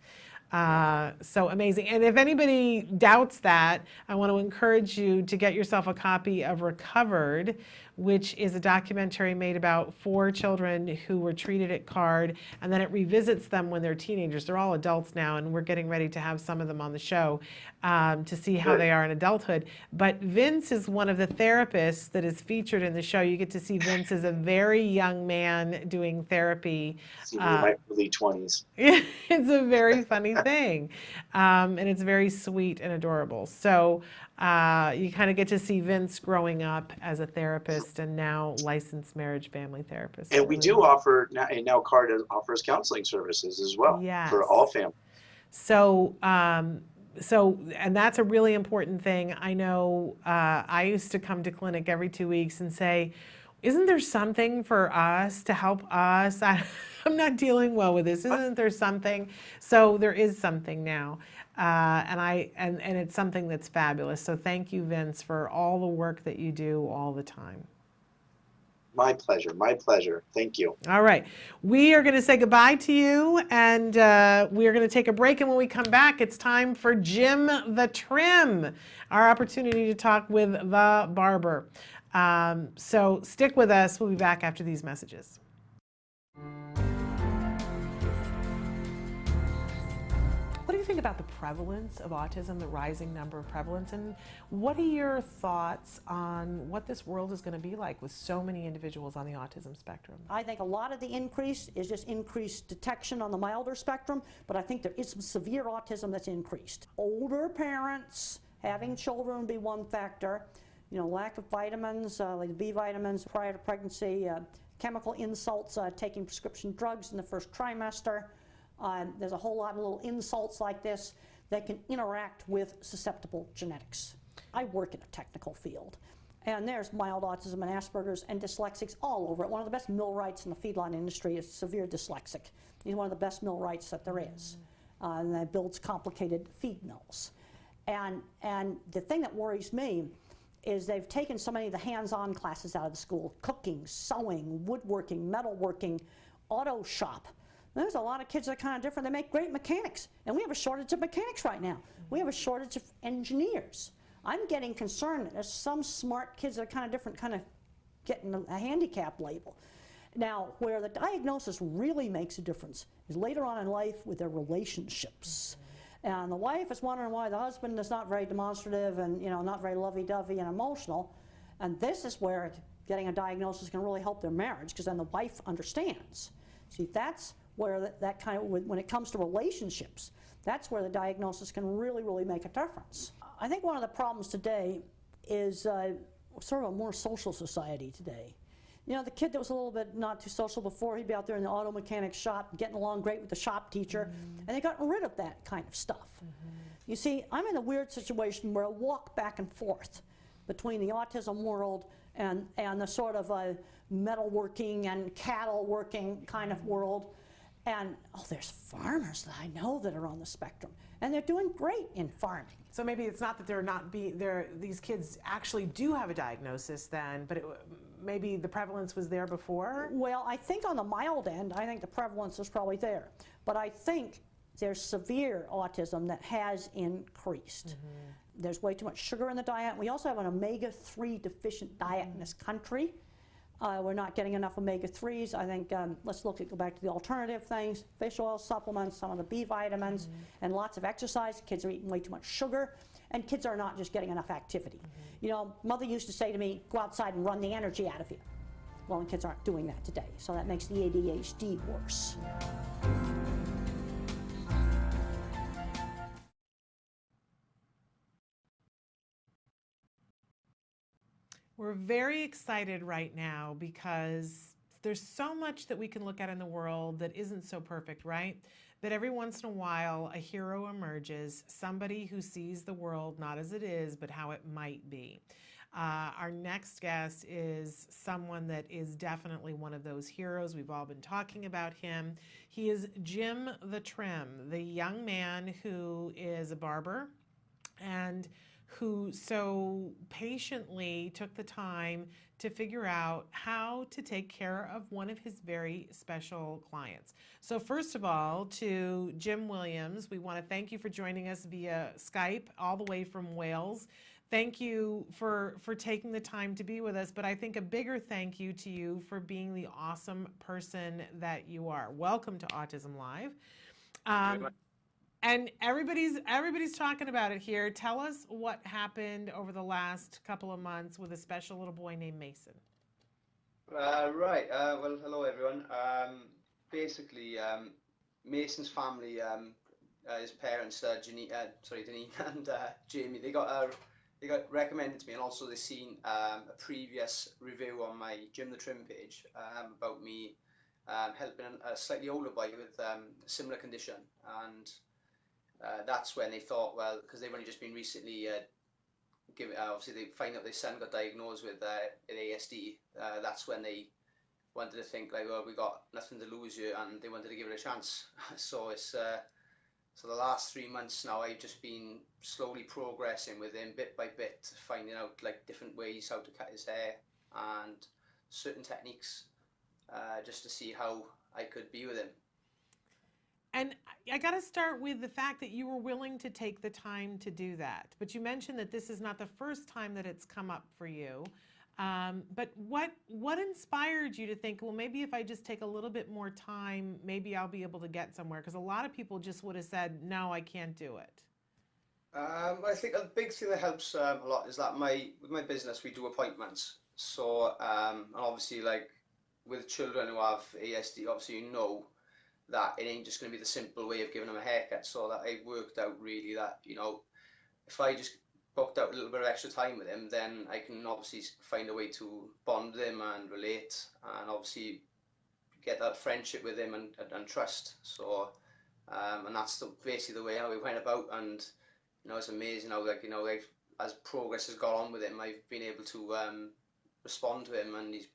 So amazing. And if anybody doubts that, I want to encourage you to get yourself a copy of Recovered, which is a documentary made about 4 children who were treated at CARD, and then it revisits them when they're teenagers. They're all adults now, and we're getting ready to have some of them on the show to see how they are in adulthood. But Vince is one of the therapists that is featured in the show. You get to see Vince as a very young man doing therapy. In my early 20s. It's a very funny thing, and it's very sweet and adorable. So you kind of get to see Vince growing up as a therapist and now licensed marriage family therapist. And we do offer, and now CARD offers counseling services as well for all families. So, and that's a really important thing. I know I used to come to clinic every 2 weeks and say, isn't there something for us to help us? I'm not dealing well with this. Isn't there something? So there is something now. And it's something that's fabulous. So thank you, Vince, for all the work that you do all the time. My pleasure. My pleasure. Thank you. All right. We are going to say goodbye to you, and we are going to take a break. And when we come back, it's time for Jim the Trim, our opportunity to talk with the barber. So stick with us. We'll be back after these messages. What do you think about the prevalence of autism, the rising number of prevalence, and what are your thoughts on what this world is going to be like with so many individuals on the autism spectrum? I think a lot of the increase is just increased detection on the milder spectrum, but I think there is some severe autism that's increased. Older parents having children would be one factor. You know, lack of vitamins, like B vitamins prior to pregnancy, chemical insults, taking prescription drugs in the first trimester. There's a whole lot of little insults like this that can interact with susceptible genetics. I work in a technical field, and there's mild autism and Asperger's and dyslexics all over it. One of the best millwrights in the feedlot industry is severe dyslexic. He's one of the best millwrights that there is, and that builds complicated feed mills. And the thing that worries me is they've taken so many of the hands-on classes out of the school: cooking, sewing, woodworking, metalworking, auto shop. There's a lot of kids that are kind of different. They make great mechanics, and we have a shortage of mechanics right now. We have a shortage of engineers. I'm getting concerned that there's some smart kids that are kind of different, kind of getting a handicap label. Now, where the diagnosis really makes a difference is later on in life with their relationships. And the wife is wondering why the husband is not very demonstrative and, you know, not very lovey-dovey and emotional. And this is where getting a diagnosis can really help their marriage, because then the wife understands. See, that's where that kind of, when it comes to relationships, that's where the diagnosis can really, really make a difference. I think one of the problems today is sort of a more social society today. You know, the kid that was a little bit not too social before, he'd be out there in the auto mechanic shop, getting along great with the shop teacher, and they got rid of that kind of stuff. You see, I'm in a weird situation where I walk back and forth between the autism world and the sort of metalworking and cattle working kind of world. And, oh, there's farmers that I know that are on the spectrum, and they're doing great in farming. So maybe it's not that they're not these kids actually do have a diagnosis then, but maybe the prevalence was there before? Well, I think on the mild end, I think the prevalence is probably there. But I think there's severe autism that has increased. There's way too much sugar in the diet. We also have an omega-3 deficient diet in this country. We're not getting enough omega-3s. I think let's go back to the alternative things: fish oil supplements, some of the B vitamins, and lots of exercise. Kids are eating way too much sugar. and kids are not just getting enough activity. You know, mother used to say to me, go outside and run the energy out of you. Well, and kids aren't doing that today, so that makes the ADHD worse. We're very excited right now because there's so much that we can look at in the world that isn't so perfect, right? But every once in a while, a hero emerges, somebody who sees the world not as it is, but how it might be. Our next guest is someone that is definitely one of those heroes. We've all been talking about him. He is Jim the Trim, the young man who is a barber and who so patiently took the time to figure out how to take care of one of his very special clients. So first of all, to Jim Williams, we want to thank you for joining us via Skype all the way from Wales. Thank you for taking the time to be with us, but I think a bigger thank you to you for being the awesome person that you are. Welcome to Autism Live. And everybody's talking about it here. Tell us what happened over the last couple of months with a special little boy named Mason. Right. Well, hello everyone. Basically, Mason's family, his parents, Denise and Jamie, they got recommended to me, and also they seen a previous review on my Jim the Trim page about me helping a slightly older boy with a similar condition, and that's when they thought, well, because they've only just been recently obviously they find out their son got diagnosed with ASD. That's when they wanted to think like, well, we got nothing to lose here, and they wanted to give it a chance. So it's so the last 3 months now, I've just been slowly progressing with him bit by bit, finding out like different ways how to cut his hair and certain techniques, just to see how I could be with him. And I got to start with the fact that you were willing to take the time to do that. But you mentioned that this is not the first time that it's come up for you. But what inspired you to think, well, maybe if I just take a little bit more time, maybe I'll be able to get somewhere? Because a lot of people just would have said, no, I can't do it. I think a big thing that helps a lot is that with my business, we do appointments. So, and obviously, like with children who have ASD, obviously you know that it ain't just going to be the simple way of giving them a haircut. So that I worked out really that, you know, if I just booked out a little bit of extra time with him, then I can obviously find a way to bond with him and relate, and obviously get that friendship with him and trust. So, and that's basically the way how we went about. And you know, it's amazing how, like, you know, like as progress has gone on with him, I've been able to respond to him, and he's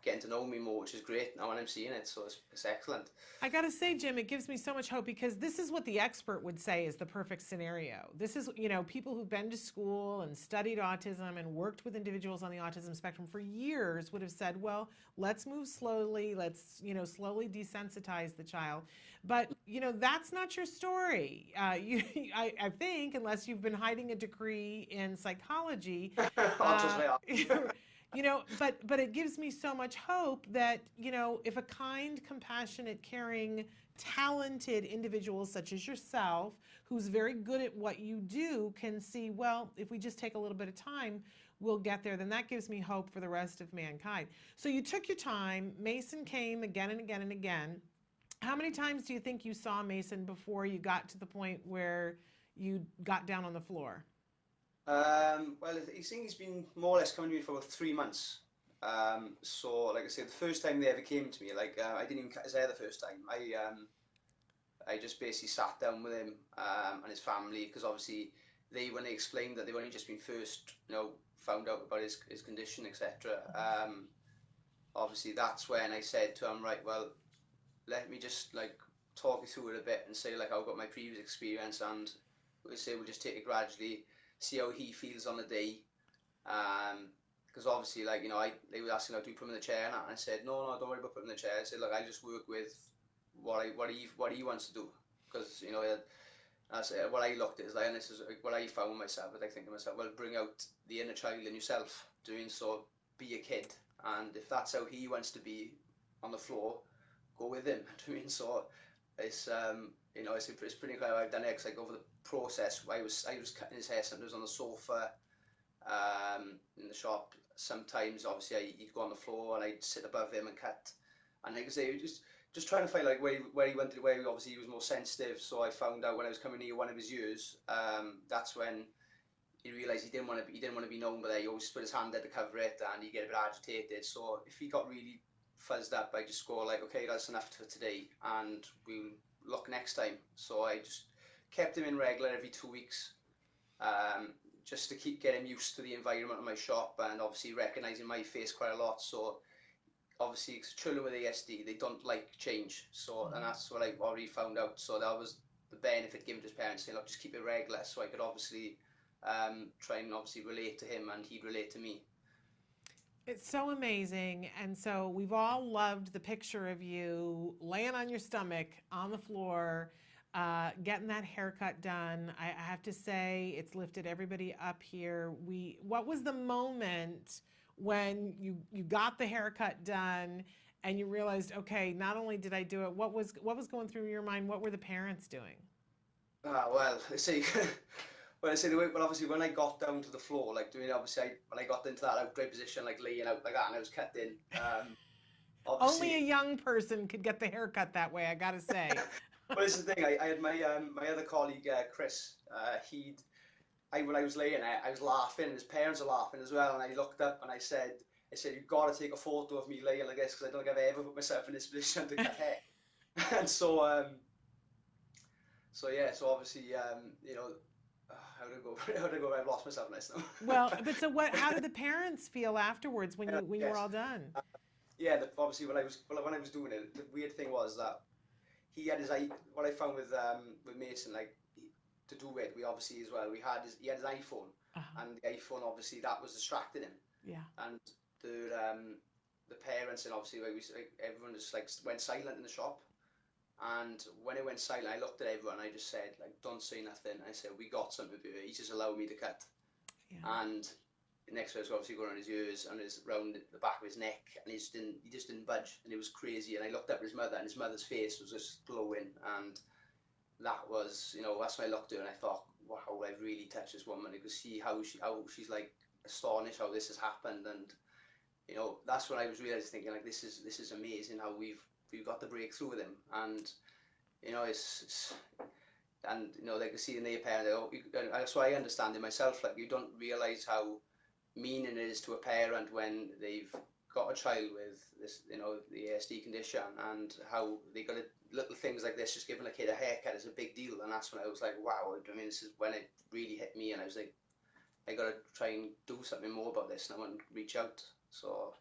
getting to know me more, which is great now when I'm seeing it. So it's excellent. I got to say, Jim, it gives me so much hope, because this is what the expert would say is the perfect scenario. This is, you know, people who've been to school and studied autism and worked with individuals on the autism spectrum for years would have said, well, let's move slowly. Let's, you know, slowly desensitize the child. But, you know, that's not your story. I think, unless you've been hiding a degree in psychology, you know, but it gives me so much hope that, you know, if a kind, compassionate, caring, talented individual such as yourself, who's very good at what you do, can see, well, if we just take a little bit of time, we'll get there, then that gives me hope for the rest of mankind. So you took your time. Mason came again and again and again. How many times do you think you saw Mason before you got to the point where you got down on the floor? Well, he's been more or less coming to me for about 3 months. So, like I said, the first time they ever came to me, like I didn't even cut his hair the first time. I just basically sat down with him and his family, because obviously when they explained that they've only just been first, you know, found out about his condition, etc. Obviously that's when I said to him, right, well, let me just like talk you through it a bit and say like I've got my previous experience, and we'll just take it gradually. See how he feels on the day, because obviously, like, you know, they were asking how do you put him in the chair, and I said no, don't worry about putting him in the chair. I said, look, I just work with what he wants to do, because, you know, what I looked at is like, and this is what I found myself, but I think to myself, well, bring out the inner child in yourself, doing so, be a kid, and if that's how he wants to be on the floor, go with him. I mean, so it's you know, it's pretty clear. I've done it like over the process. I was cutting his hair sometimes on the sofa, in the shop. Sometimes obviously he'd go on the floor and I'd sit above him and cut. And like I say, just trying to find like where obviously he was more sensitive. So I found out when I was coming near one of his ears, that's when he realised he didn't want to be known, but he always put his hand there to cover it, and he'd get a bit agitated. So if he got really fuzzed up, I just go like, okay, that's enough for today, and we'll look next time. So I just kept him in regular every 2 weeks, just to get him used to the environment of my shop, and obviously recognising my face quite a lot. So obviously children with ASD, they don't like change. So, and that's what I already found out. So that was the benefit given to his parents, saying, look, just keep it regular. So I could obviously try and obviously relate to him, and he'd relate to me. It's so amazing. And so we've all loved the picture of you laying on your stomach on the floor, getting that haircut done. I have to say, it's lifted everybody up here. What was the moment when you got the haircut done and you realized, okay, not only did I do it, what was going through your mind? What were the parents doing? Well, I see. Well, obviously when I got down to the floor, like doing obviously when I got into that outright position, like laying out like that, and I was cutting. Only a young person could get the haircut that way, I gotta say. Well, this is the thing. I had my other colleague Chris. When I was laying there, I was laughing, and his parents are laughing as well. And I looked up and I said, you've got to take a photo of me laying like this, because I don't think I've ever put myself in this position to cut hair. And so obviously, how to go? I've lost myself now. Well, but so what? How did the parents feel afterwards when you were all done? Obviously when I was doing it, the weird thing was that he had his eye. What I found with Mason, like to do it, he had his iPhone, and the iPhone obviously that was distracting him. Yeah. And the parents, and obviously everyone just like went silent in the shop. And when it went silent, I looked at everyone and I just said, like, don't say nothing. I said, we got something to do. He just allowed me to cut. Yeah. And the next one was obviously going around his ears and around the back of his neck, and he just didn't budge, and it was crazy. And I looked up at his mother, and his mother's face was just glowing, and that was, that's when I looked at her and I thought, wow, I've really touched this woman. I could see how she's like astonished how this has happened, and that's when I was really thinking, like, this is amazing how we've got the breakthrough with him. And like I see in their parent, so I understand it myself, like you don't realise how meaning it is to a parent when they've got a child with this, the ASD condition, and how they got little things like this, just giving a kid a haircut is a big deal. And that's when I was like, wow, I mean, this is when it really hit me, and I was like, I got to try and do something more about this, and I want to reach out. So.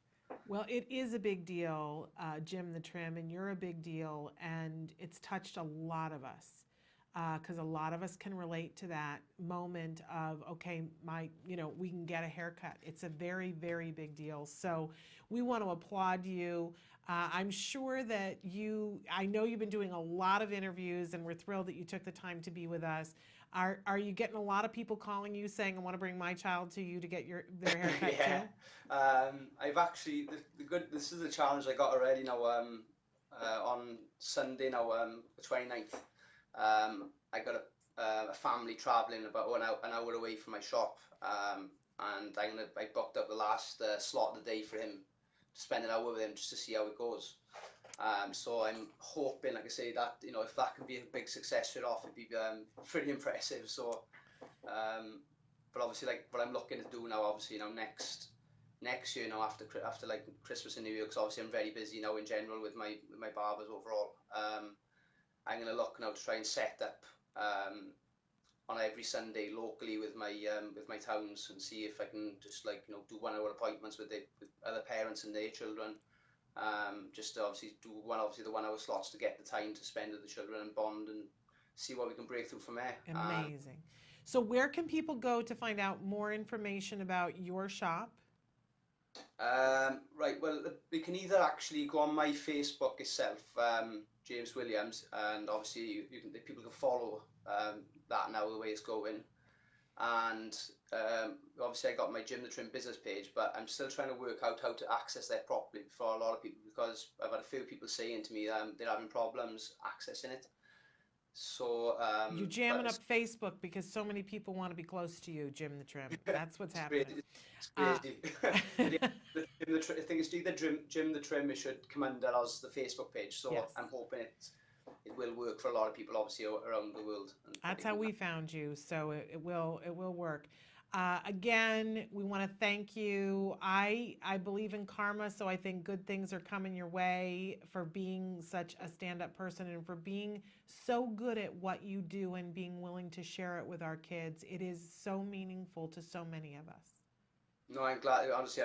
Well, it is a big deal, Jim the Trim, and you're a big deal, and it's touched a lot of us, because a lot of us can relate to that moment of, okay, we can get a haircut. It's a very, very big deal. So we want to applaud you. I'm sure that I know you've been doing a lot of interviews, and we're thrilled that you took the time to be with us. Are you getting a lot of people calling you saying, I want to bring my child to you to get their haircut Yeah. too? I've actually, this is a challenge I got already now, on Sunday now, the 29th. I got a family travelling about an hour away from my shop, and I booked up the last slot of the day for him to spend an hour with him just to see how it goes. So I'm hoping, like I say, that if that can be a big success for it off, it'd be pretty impressive. So, but obviously, like what I'm looking to do now, obviously, next year, after like Christmas and New Year, because obviously I'm very busy now in general with my barbers overall. I'm gonna look now to try and set up on every Sunday locally with my towns, and see if I can just do 1 hour appointments with other parents and their children. Just to obviously do the 1 hour slots to get the time to spend with the children and bond and see what we can break through from there. Amazing. So where can people go to find out more information about your shop? Right, well, we can either actually go on my Facebook itself, James Williams, and obviously people can follow that now the way it's going. And obviously I got my Jim the Trim business page, but I'm still trying to work out how to access that properly for a lot of people, because I've had a few people saying to me they're having problems accessing it. So you're jamming up Facebook because so many people want to be close to you, Jim the Trim. That's what's happening. It's crazy. I think it's either Jim the Trim. It should come under as the Facebook page. So Yes. I'm hoping it will work for a lot of people, obviously around the world. That's how we found you. So it will work. Again, we want to thank you. I believe in karma, so I think good things are coming your way for being such a stand-up person and for being so good at what you do and being willing to share it with our kids. It is so meaningful to so many of us. No, I'm glad. Honestly,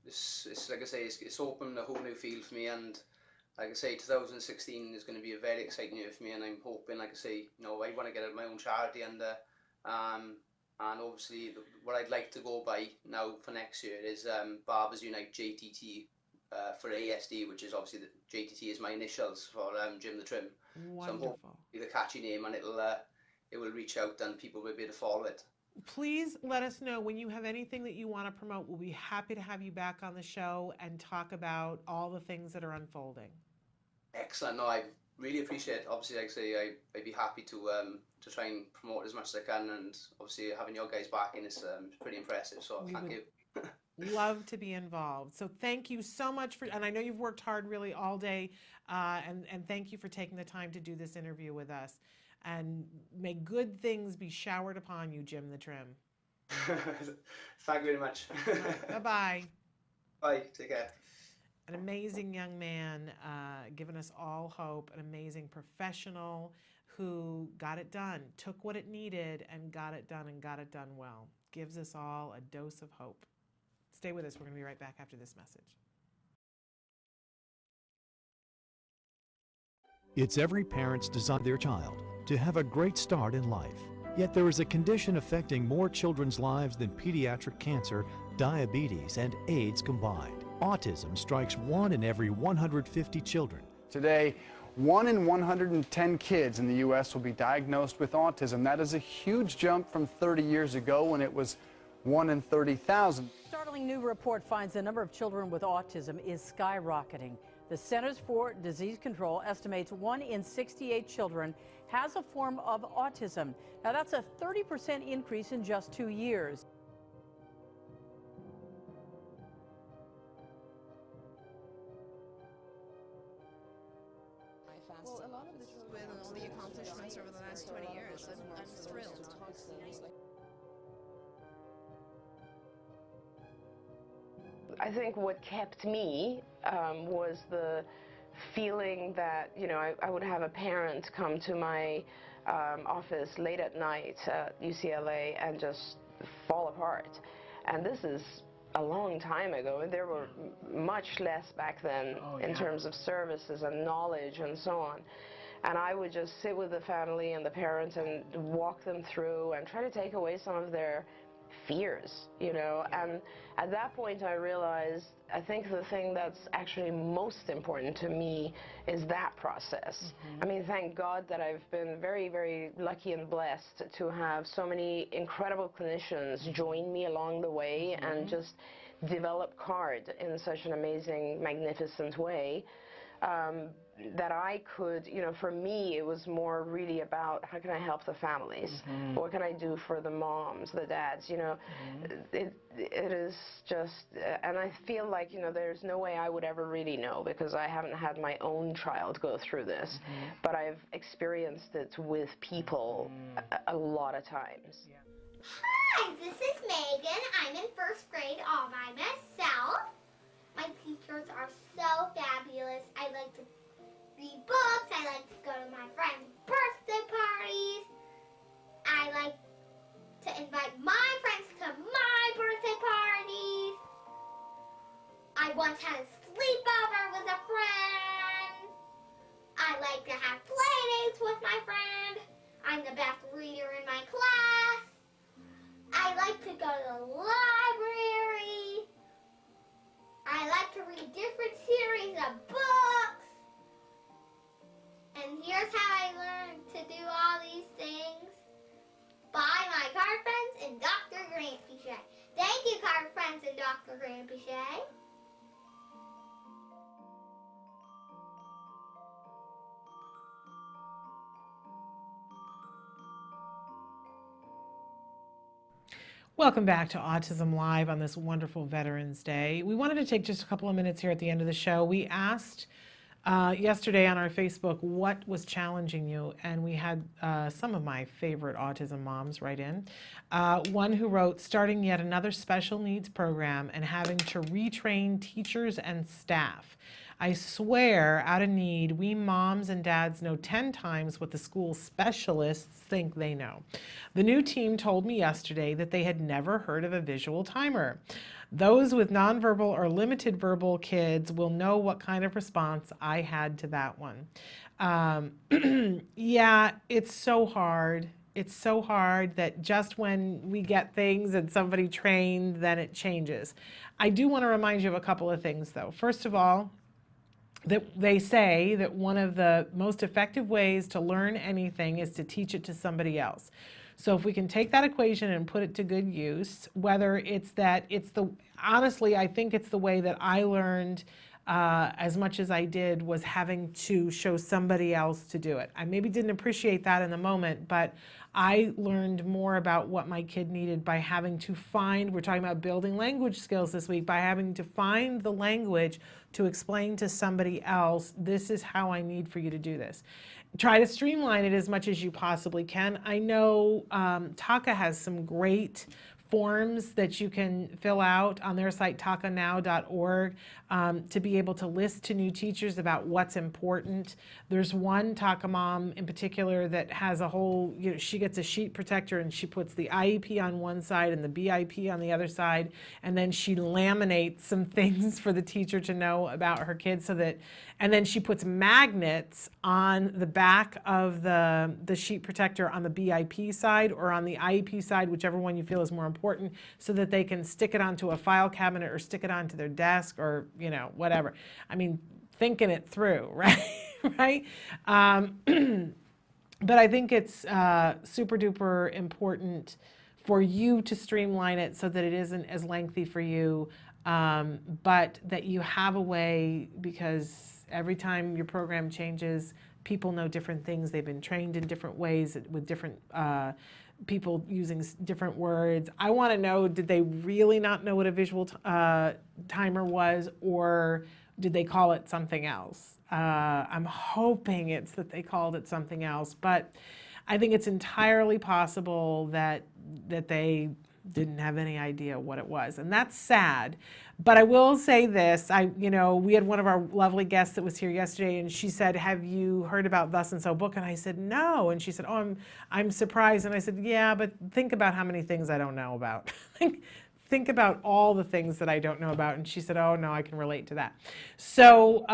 it's like I say, it's opened a whole new field for me, and like I say, 2016 is going to be a very exciting year for me, and I'm hoping, like I say, I want to get my own charity, and obviously what I'd like to go by now for next year is Barbers Unite JTT for ASD, which is obviously the JTT is my initials for Jim the Trim. Wonderful. So I'm hoping it's a catchy name, and it will reach out and people will be able to follow it. Please let us know when you have anything that you want to promote. We'll be happy to have you back on the show and talk about all the things that are unfolding. Excellent. No, I really appreciate it. Obviously, like I say, I'd be happy to try and promote as much as I can, and obviously having your guys back in is pretty impressive. So thank you. Love to be involved. So thank you so much for, and I know you've worked hard really all day, and thank you for taking the time to do this interview with us. And may good things be showered upon you, Jim the Trim. Thank you very much. Right, bye-bye. Bye. Take care. An amazing young man, giving us all hope, an amazing professional who got it done, took what it needed and got it done well. Gives us all a dose of hope. Stay with us. We're going to be right back after this message. It's every parent's desire for their child to have a great start in life. Yet there is a condition affecting more children's lives than pediatric cancer, diabetes, and AIDS combined. Autism strikes 1 in every 150 children. Today, 1 in 110 kids in the U.S. will be diagnosed with autism. That is a huge jump from 30 years ago when it was 1 in 30,000. Startling new report finds the number of children with autism is skyrocketing. The Centers for Disease Control estimates 1 in 68 children has a form of autism. Now that's a 30% increase in just 2 years. Well, a lot of this with all the accomplishments over the last 20 years, I'm thrilled. I think what kept me was the feeling that, I would have a parent come to my office late at night at UCLA and just fall apart. And this is a long time ago. There were much less back then in terms of services and knowledge and so on. And I would just sit with the family and the parents and walk them through and try to take away some of their fears, and at that point I realized I think the thing that's actually most important to me is that process. I mean, thank God that I've been very, very lucky and blessed to have so many incredible clinicians join me along the way and just develop CARD in such an amazing, magnificent way. That I could, for me, it was more really about how can I help the families? What can I do for the moms, the dads? It is just, and I feel like, there's no way I would ever really know because I haven't had my own child go through this, but I've experienced it with people a lot of times. Hi, this is Megan. I'm in first grade all by myself. My teachers are so fabulous. I like to read books. I like to go to my friends' birthday parties. I like to invite my friends to my birthday parties. I once had a sleepover with a friend. I like to have play dates with my friend. I'm the best reader in my class. I like to go to the library. I like to read different series of books. And here's how I learned to do all these things. By my card friends and Dr. Grampy Shay. Thank you, card friends and Dr. Grampy Shay. Welcome back to Autism Live on this wonderful Veterans Day. We wanted to take just a couple of minutes here at the end of the show. We asked yesterday on our Facebook what was challenging you, and we had some of my favorite autism moms write in. One who wrote, starting yet another special needs program and having to retrain teachers and staff. I swear, out of need, we moms and dads know 10 times what the school specialists think they know. The new team told me yesterday that they had never heard of a visual timer. Those with nonverbal or limited verbal kids will know what kind of response I had to that one. Yeah, it's so hard. It's so hard that just when we get things and somebody trained, then it changes. I do want to remind you of a couple of things, though. First of all, that they say that one of the most effective ways to learn anything is to teach it to somebody else. So if we can take that equation and put it to good use, whether it's that honestly, I think it's the way that I learned as much as I did was having to show somebody else to do it. I maybe didn't appreciate that in the moment, but I learned more about what my kid needed by having to find, we're talking about building language skills this week, by having to find the language to explain to somebody else, this is how I need for you to do this. Try to streamline it as much as you possibly can. I know Taka has some great forms that you can fill out on their site, takanow.org, to be able to list to new teachers about what's important. There's one Taka mom in particular that has a whole, she gets a sheet protector and she puts the IEP on one side and the BIP on the other side, and then she laminates some things for the teacher to know about her kids and then she puts magnets on the back of the sheet protector on the BIP side or on the IEP side, whichever one you feel is more important, so that they can stick it onto a file cabinet or stick it onto their desk or, whatever. I mean, thinking it through, right? Right? But I think it's super duper important for you to streamline it so that it isn't as lengthy for you, but that you have a way, because every time your program changes, people know different things. They've been trained in different ways with different people using different words. I want to know, did they really not know what a visual timer was, or did they call it something else? I'm hoping it's that they called it something else, but I think it's entirely possible that they didn't have any idea what it was, and that's sad. But I will say this, we had one of our lovely guests that was here yesterday, and she said, have you heard about Thus and So book? And I said, no. And she said, oh, I'm surprised. And I said, yeah, but think about how many things I don't know about. Think about all the things that I don't know about. And she said, oh, no, I can relate to that. So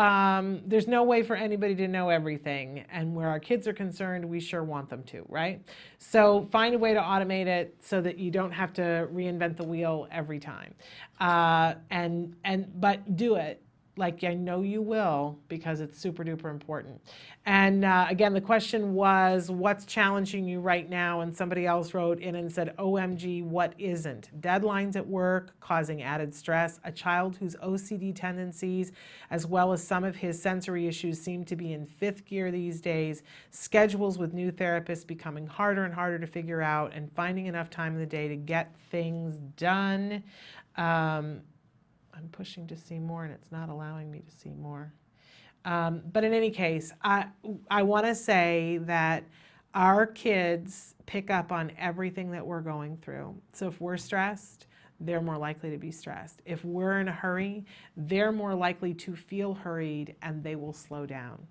there's no way for anybody to know everything. And where our kids are concerned, we sure want them to, right? So find a way to automate it so that you don't have to reinvent the wheel every time. But do it. Like I know you will, because it's super duper important. And again, the question was, what's challenging you right now? And somebody else wrote in and said, OMG, what isn't? Deadlines at work causing added stress, a child whose OCD tendencies, as well as some of his sensory issues, seem to be in fifth gear these days, schedules with new therapists becoming harder and harder to figure out, and finding enough time in the day to get things done. I'm pushing to see more and it's not allowing me to see more. But in any case, I want to say that our kids pick up on everything that we're going through. So if we're stressed, they're more likely to be stressed. If we're in a hurry, they're more likely to feel hurried and they will slow down.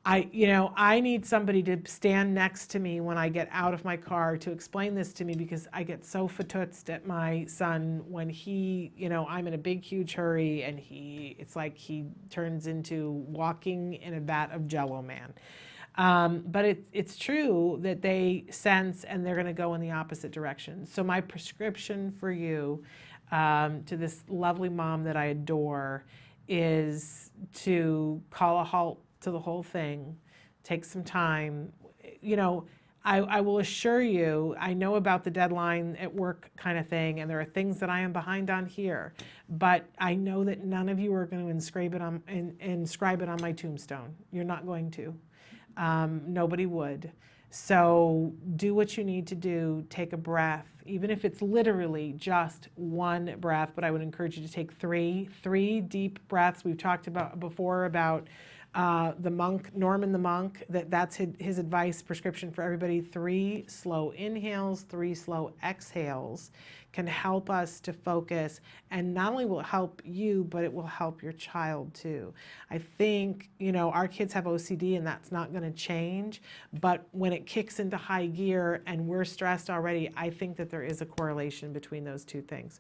I need somebody to stand next to me when I get out of my car to explain this to me, because I get so fatoutsed at my son when I'm in a big, huge hurry and it's like he turns into walking in a vat of Jell-O man. But it's true that they sense and they're going to go in the opposite direction. So my prescription for you, to this lovely mom that I adore, is to call a halt to the whole thing, take some time. I will assure you, I know about the deadline at work kind of thing, and there are things that I am behind on here, but I know that none of you are going to inscribe it on my tombstone. You're not going to. Nobody would. So do what you need to do. Take a breath, even if it's literally just one breath, but I would encourage you to take three deep breaths. We've talked about before about the monk, Norman the monk, that's his advice, prescription for everybody. 3 slow inhales, 3 slow exhales can help us to focus, and not only will it help you, but it will help your child too. I think, you know, our kids have OCD and that's not going to change, but when it kicks into high gear and we're stressed already, I think that there is a correlation between those two things.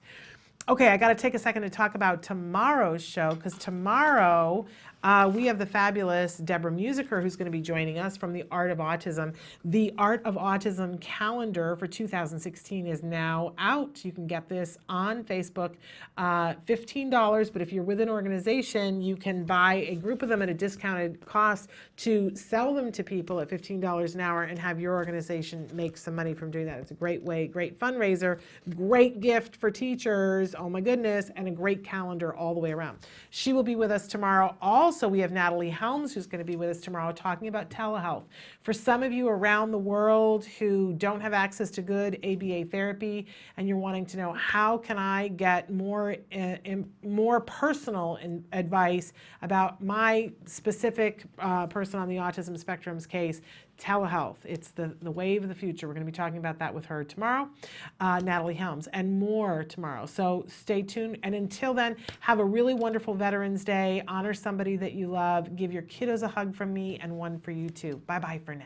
Okay, I got to take a second to talk about tomorrow's show, because tomorrow we have the fabulous Deborah Musiker, who's going to be joining us from the Art of Autism. The Art of Autism calendar for 2016 is now out. You can get this on Facebook, $15, but if you're with an organization, you can buy a group of them at a discounted cost to sell them to people at $15 an hour and have your organization make some money from doing that. It's a great way, great fundraiser, great gift for teachers, oh my goodness, and a great calendar all the way around. She will be with us tomorrow. Also, we have Natalie Helms, who's going to be with us tomorrow talking about telehealth. For some of you around the world who don't have access to good ABA therapy and you're wanting to know, how can I get more personal advice about my specific person on the autism spectrum's case, telehealth. It's the wave of the future. We're going to be talking about that with her tomorrow, Natalie Helms, and more tomorrow. So stay tuned. And until then, have a really wonderful Veterans Day. Honor somebody that you love. Give your kiddos a hug from me and one for you too. Bye-bye for now.